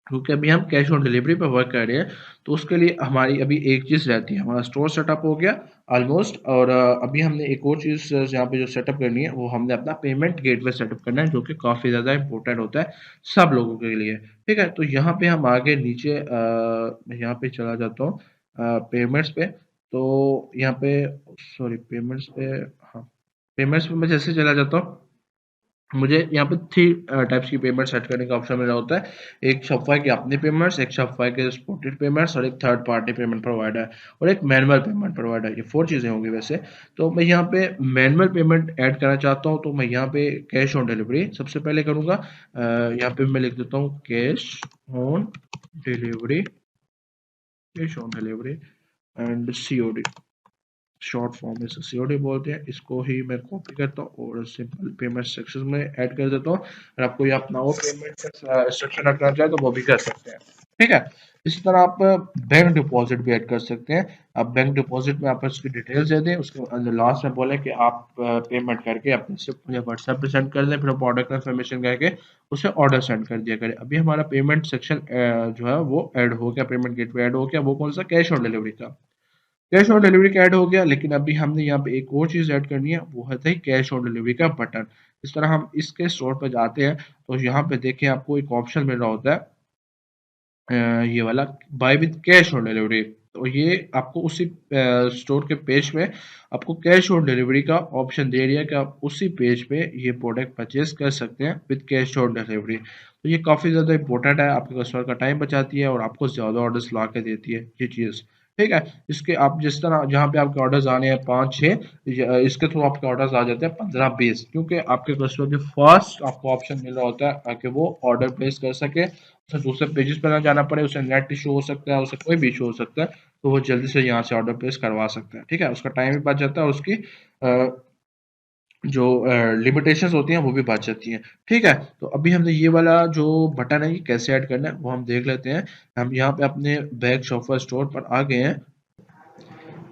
क्योंकि अभी हम कैश ऑन डिलीवरी पे वर्क कर रहे हैं, तो उसके लिए हमारी अभी एक चीज़ रहती है, हमारा स्टोर सेटअप हो गया ऑलमोस्ट, और अभी हमने एक और चीज़ यहाँ पे जो सेटअप करनी है, वो हमने अपना पेमेंट गेटवे सेटअप करना है, जो कि काफ़ी ज़्यादा इंपॉर्टेंट होता है सब लोगों के लिए। ठीक है, तो यहाँ पे हम आगे नीचे मैं यहाँ पे चला जाता हूँ पेमेंट्स पे। तो यहाँ पे सॉरी पेमेंट्स पे, हाँ पेमेंट्स पे मैं जैसे चला जाता हूँ, मुझे यहाँ पे 3 टाइप्स की पेमेंट सेट करने का ऑप्शन मिला होता है। एक शॉपिफाई की अपनी पेमेंट्स, एक शॉपिफाई के सपोर्टेड पेमेंट्स, और एक थर्ड पार्टी पेमेंट प्रोवाइडर, और एक मैनुअल पेमेंट प्रोवाइडर। ये 4 चीज़ें होंगी वैसे। तो मैं यहाँ पे मैनुअल पेमेंट ऐड करना चाहता हूँ, तो मैं यहाँ पे कैश ऑन डिलीवरी सबसे पहले करूँगा। यहाँ पे मैं लिख देता हूँ on delivery cash on delivery and COD, short form में सीओडी बोलते हैं। इसको ही मैं कॉपी करता हूँ और सिंपल पेमेंट सेक्शन में ऐड कर देता हूँ। अगर आपको ये अपना और पेमेंट सेक्शन रखना चाहे तो वो भी कर सकते हैं। ठीक है, इसी तरह आप बैंक डिपॉजिट भी ऐड कर सकते हैं। आप बैंक डिपॉजिट में आप उसकी डिटेल्स दे दें, उसके अंदर लास्ट में बोले कि आप पेमेंट करके अपने से मुझे व्हाट्सएप पे सेंड कर दें, फिर आप ऑर्डर कन्फर्मेशन करके उसे ऑर्डर सेंड कर दिया करें। अभी हमारा पेमेंट सेक्शन जो है वो ऐड हो गया, पेमेंट गेटवे ऐड हो गया। वो कौन सा, कैश ऑन डिलीवरी का। कैश ऑन डिलीवरी का ऐड हो गया, लेकिन अभी हमने यहाँ पे एक और चीज़ ऐड करनी है, वो है कैश ऑन डिलीवरी का बटन। इस तरह हम इसके स्टोर पर जाते हैं तो यहाँ पे देखें आपको एक ऑप्शन मिल रहा होता है, ये वाला buy with cash on delivery. तो ये आपको उसी स्टोर के पेज में आपको कैश ऑन डिलीवरी का ऑप्शन दे रही है कि आप उसी पेज पे ये प्रोडक्ट परचेज कर सकते हैं विद कैश ऑन डिलीवरी। तो ये काफ़ी ज़्यादा इंपॉर्टेंट है, आपके कस्टमर का टाइम बचाती है और आपको ज़्यादा ऑर्डर्स ला के देती है ये चीज़। ठीक है, इसके आप जिस तरह जहाँ पे आपके ऑर्डर्स आने हैं 5-6, इसके थ्रू आपके ऑर्डर्स आ जाते हैं 15-20, क्योंकि आपके कस्टमर के फर्स्ट आपको ऑप्शन मिल रहा होता है ताकि वो ऑर्डर प्लेस कर सके, उसे दूसरे पेजेस पर ना जाना पड़े, उसे नेट इशू हो सकता है, उसे कोई भी इशू हो सकता है, तो वो जल्दी से यहाँ से ऑर्डर प्लेस करवा सकता है। ठीक है, उसका टाइम भी बच जाता है और उसकी जो लिमिटेशंस होती हैं वो भी बच जाती हैं। ठीक है, तो अभी हमने ये वाला जो बटन है ये कैसे ऐड करना है वो हम देख लेते हैं। हम यहाँ पे अपने बैग शॉपर स्टोर पर आ गए हैं।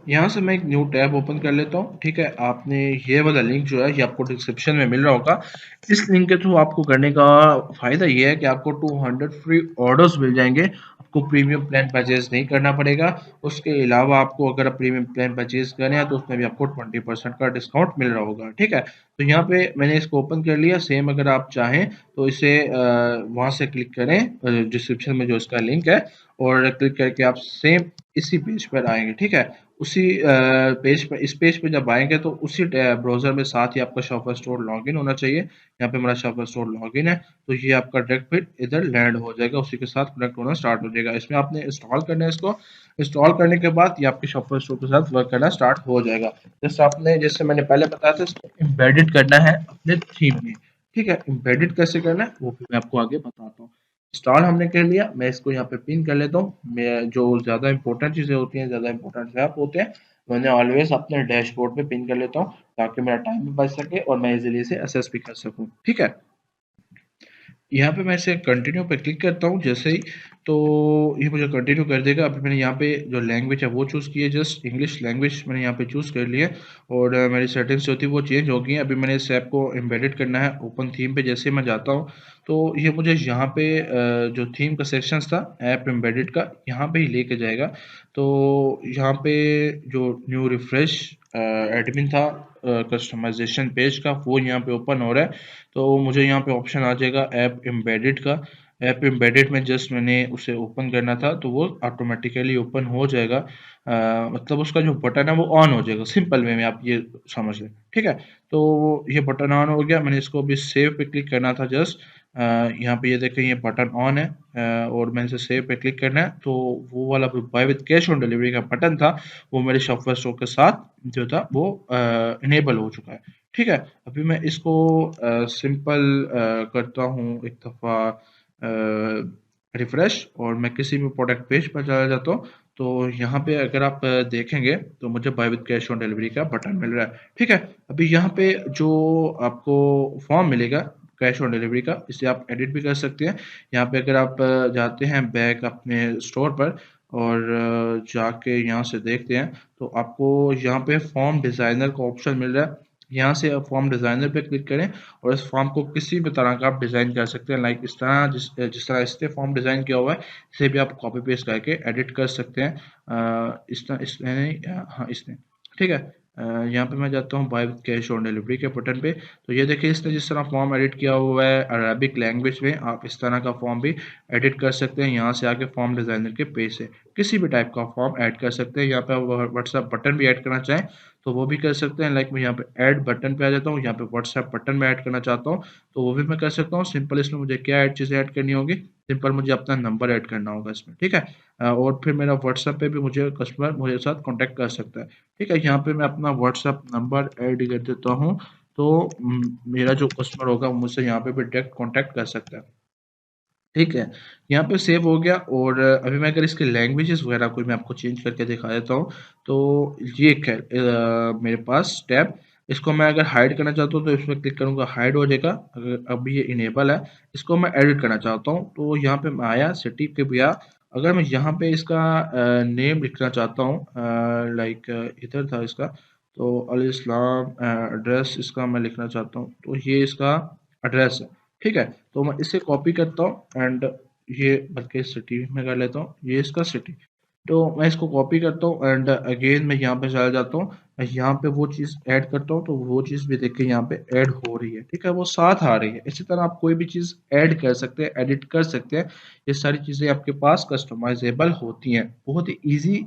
यहाँ से मैं एक न्यू टैब ओपन कर लेता हूँ। ठीक है, आपने ये वाला लिंक जो है ये आपको डिस्क्रिप्शन में मिल रहा होगा। इस लिंक के थ्रू आपको करने का फ़ायदा ये है कि आपको 200 फ्री ऑर्डर्स मिल जाएंगे। आपको प्रीमियम प्लान परचेज नहीं करना पड़ेगा। उसके अलावा आपको अगर आप प्रीमियम प्लान परचेज करें तो उसमें भी आपको 20% का डिस्काउंट मिल रहा होगा। ठीक है, तो यहाँ पे मैंने इसको ओपन कर लिया। सेम अगर आप चाहें तो इसे वहाँ से क्लिक करें डिस्क्रिप्शन में जो इसका लिंक है, और क्लिक करके आप सेम इसी पेज पर आएंगे। ठीक है, उसी पेज पर, इस पेज पे जब आएंगे तो उसी ब्राउज़र में साथ ही आपका शॉपर स्टोर लॉगिन होना चाहिए। यहाँ पे मेरा शॉपर स्टोर लॉगिन है, तो ये आपका डायरेक्ट फिर इधर लैंड हो जाएगा, उसी के साथ कनेक्ट होना स्टार्ट हो जाएगा। इसमें आपने इंस्टॉल करना है, इसको इंस्टॉल करने के बाद ये आपके शॉपर स्टोर के साथ वर्क करना स्टार्ट हो जाएगा। जैसे मैंने पहले बताया था, इसको एम्बेडेड करना है अपने थीम में। ठीक है, एम्बेडेड कैसे करना है वो भी मैं आपको आगे बताता हूँ। इंस्टॉल हमने कर लिया, मैं इसको यहाँ पे पिन कर लेता हूँ। मैं जो ज़्यादा इंपॉर्टेंट चीज़ें होती हैं, ज़्यादा इंपॉर्टेंट ऐप होते हैं, मैंने ऑलवेज अपने डैशबोर्ड पे पिन कर लेता हूँ, ताकि मेरा टाइम भी बच सके और मैं इजीली से असेस भी कर सकूँ। ठीक है, यहाँ पे मैं इसे कंटिन्यू पे क्लिक करता हूँ जैसे ही, तो ये मुझे कंटिन्यू कर देगा। अभी मैंने यहाँ पे जो लैंग्वेज है वो चूज़ की है, जस्ट इंग्लिश लैंग्वेज मैंने यहाँ पे चूज़ कर लिया है और मेरी सेटिंग्स जो थी वो चेंज हो गई हैं। अभी मैंने इस ऐप को एम्बेडेड करना है ओपन थीम पे। जैसे मैं जाता हूँ तो ये मुझे यहाँ पे जो थीम का सेक्शंस था ऐप एम्बेडेड का, यहाँ पे ही लेके जाएगा। तो यहाँ पे जो न्यू रिफ्रेश एडमिन था कस्टमाइजेशन पेज का, वो यहाँ पे ओपन हो रहा है। तो मुझे यहाँ पे ऑप्शन आ जाएगा ऐप एम्बेडेड का। ऐप एम्बेडेड में जस्ट मैंने उसे ओपन करना था तो वो ऑटोमेटिकली ओपन हो जाएगा। मतलब उसका जो बटन है वो ऑन हो जाएगा, सिंपल वे में आप ये समझ लें। ठीक है, तो ये बटन ऑन हो गया। मैंने इसको अभी सेव पे क्लिक करना था जस्ट। यहाँ पे ये देखें ये बटन ऑन है और मैंने इसे सेव पे क्लिक करना है तो वो वाला buy with cash on delivery का बटन था वो मेरे शॉपफेयर स्टोर के साथ जो था वो इनेबल हो चुका है। ठीक है, अभी मैं इसको सिंपल करता हूँ एक दफ़ा रिफ्रेश और मैं किसी भी प्रोडक्ट पेज पर चला जाता हूँ। तो यहाँ पे अगर आप देखेंगे तो मुझे buy with cash on delivery का बटन मिल रहा है। ठीक है, अभी यहाँ पे जो आपको फॉर्म मिलेगा कैश ऑन डिलीवरी का, इसे आप एडिट भी कर सकते हैं। यहाँ पे अगर आप जाते हैं बैक अपने स्टोर पर और जाके यहाँ से देखते हैं तो आपको यहाँ पे फॉर्म डिज़ाइनर का ऑप्शन मिल रहा है। यहाँ से आप फॉर्म डिज़ाइनर पे क्लिक करें और इस फॉर्म को किसी भी तरह का आप डिज़ाइन कर सकते हैं। लाइक इस तरह जिस तरह इससे फॉर्म डिज़ाइन किया हुआ है इसे भी आप कॉपी पेस्ट करके एडिट कर सकते हैं। इस तरह इसने नहीं, हाँ इसने। ठीक है, यहाँ पे मैं जाता हूँ बाय कैश ऑन डिलीवरी के बटन पे। तो ये देखिए इसने जिस तरह फॉर्म एडिट किया हुआ है अरबिक लैंग्वेज में, आप इस तरह का फॉर्म भी एडिट कर सकते हैं। यहाँ से आके फॉर्म डिज़ाइनर के पेज से किसी भी टाइप का फॉर्म ऐड कर सकते हैं। यहाँ पे आप व्हाट्सएप बटन भी ऐड करना चाहें तो वो भी कर सकते हैं। लाइक मैं यहाँ पे ऐड बटन पे आ जाता हूँ, यहाँ पे व्हाट्सएप बटन में ऐड करना चाहता हूँ तो वो भी मैं कर सकता हूँ। सिंपल इसमें मुझे क्या ऐड चीज़ें ऐड करनी होगी, सिंपल मुझे अपना नंबर ऐड करना होगा इसमें। ठीक है, और फिर मेरा व्हाट्सएप पे भी मुझे कस्टमर मुझे साथ कॉन्टैक्ट कर सकता है। ठीक है, यहाँ पे मैं अपना व्हाट्सएप नंबर ऐड कर देता हूँ तो मेरा जो कस्टमर होगा वो मुझसे यहाँ पे भी डायरेक्ट कॉन्टैक्ट कर सकता है। ठीक है, यहाँ पे सेव हो गया और अभी मैं अगर इसके लैंग्वेजेस वगैरह कोई मैं आपको चेंज करके दिखा देता हूँ तो ये एक है मेरे पास टैब। इसको मैं अगर हाइड करना चाहता हूँ तो इसमें क्लिक करूँगा हाइड हो जाएगा। अगर अभी ये इनेबल है, इसको मैं एडिट करना चाहता हूँ तो यहाँ पे मैं आया सिटी के भैया, अगर मैं यहाँ पे इसका नेम लिखना चाहता हूँ लाइक इधर था इसका, तो अल इस्लाम एड्रेस इसका मैं लिखना चाहता हूँ तो ये इसका एड्रेस है। ठीक है, तो मैं इसे कॉपी करता हूँ एंड ये बल्कि सिटी में कर लेता हूँ, ये इसका सिटी। तो मैं इसको कॉपी करता हूँ एंड अगेन मैं यहाँ पे चला जाता हूँ, मैं यहाँ पे वो चीज़ ऐड करता हूँ तो वो चीज़ भी देखिए यहाँ पे ऐड हो रही है। ठीक है, वो साथ आ रही है। इसी तरह आप कोई भी चीज़ ऐड कर सकते हैं, एडिट कर सकते हैं। ये सारी चीज़ें आपके पास कस्टमाइजेबल होती हैं, बहुत ही ईजी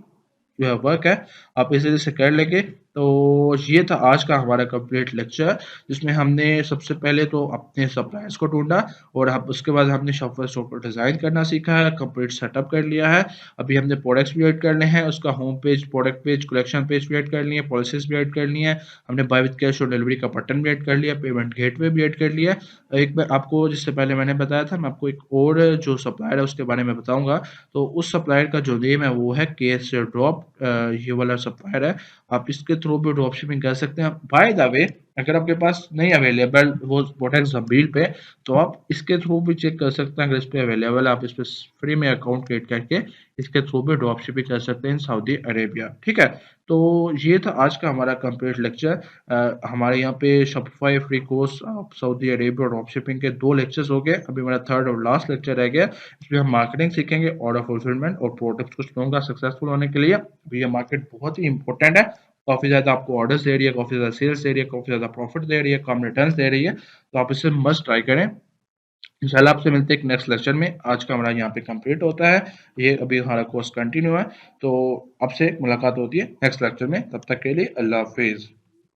वर्क है, आप इसे से कर लेंगे। तो ये था आज का हमारा कंप्लीट लेक्चर जिसमें हमने सबसे पहले तो अपने सप्लायर्स को ढूंढा और हम उसके बाद हमने शॉपवेयर स्टोर को डिज़ाइन करना सीखा है, कंप्लीट सेटअप कर लिया है। अभी हमने प्रोडक्ट्स भी ऐड करने हैं, उसका home page, product page, collection page भी ऐड कर लिए, पॉलिसीज भी ऐड कर लिए हैं। हमने बाय विद कैश और डिलीवरी का बटन भी ऐड कर लिया, पेमेंट गेटवे भी ऐड कर लिया। एक मैं आपको जिससे पहले मैंने बताया था, मैं आपको एक और जो सप्लायर है उसके बारे में बताऊंगा। तो उस सप्लायर का जो नेम है वो है केएस ड्रॉप, ये वाला सप्लायर है। आप इसके थ्रू भी ड्रॉप शिपिंग कर सकते हैं। बाय द वे, अगर आपके पास नहीं अवेलेबल वो प्रोडक्ट जमील पे तो आप इसके थ्रू भी चेक कर सकते हैं। अगर इस पे अवेलेबल है आप इस पे फ्री में अकाउंट क्रिएट करके इसके थ्रू भी ड्रॉप शिपिंग कर सकते हैं इन सऊदी अरेबिया। ठीक है, तो ये था आज का हमारा कंप्लीट लेक्चर। हमारे यहाँ पे Shopify free course Saudi Arabia drop shipping के 2 लेक्चर्स हो गए, अभी मेरा थर्ड और लास्ट लेक्चर रह गया। इसमें हम मार्केटिंग सीखेंगे, ऑर्डर फुलफिलमेंट और प्रोडक्ट्स कुछ लोगों का सक्सेसफुल होने के लिए। अभी ये मार्केट बहुत ही इंपॉर्टेंट है, काफ़ी ज़्यादा आपको ऑर्डर्स दे रही है, काफ़ी ज़्यादा सेल्स दे रही है, काफ़ी ज़्यादा प्रॉफिट दे रही है, कम रिटर्न्स दे रही है। तो आप इसे मस्ट ट्राई करें। इंशाल्लाह आपसे मिलते हैं एक नेक्स्ट लेक्चर में। आज का हमारा यहाँ पे कंप्लीट होता है, ये अभी हमारा कोर्स कंटिन्यू है। तो आपसे मुलाकात होती है नेक्स्ट लेक्चर में, तब तक के लिए अल्लाह हाफिज़।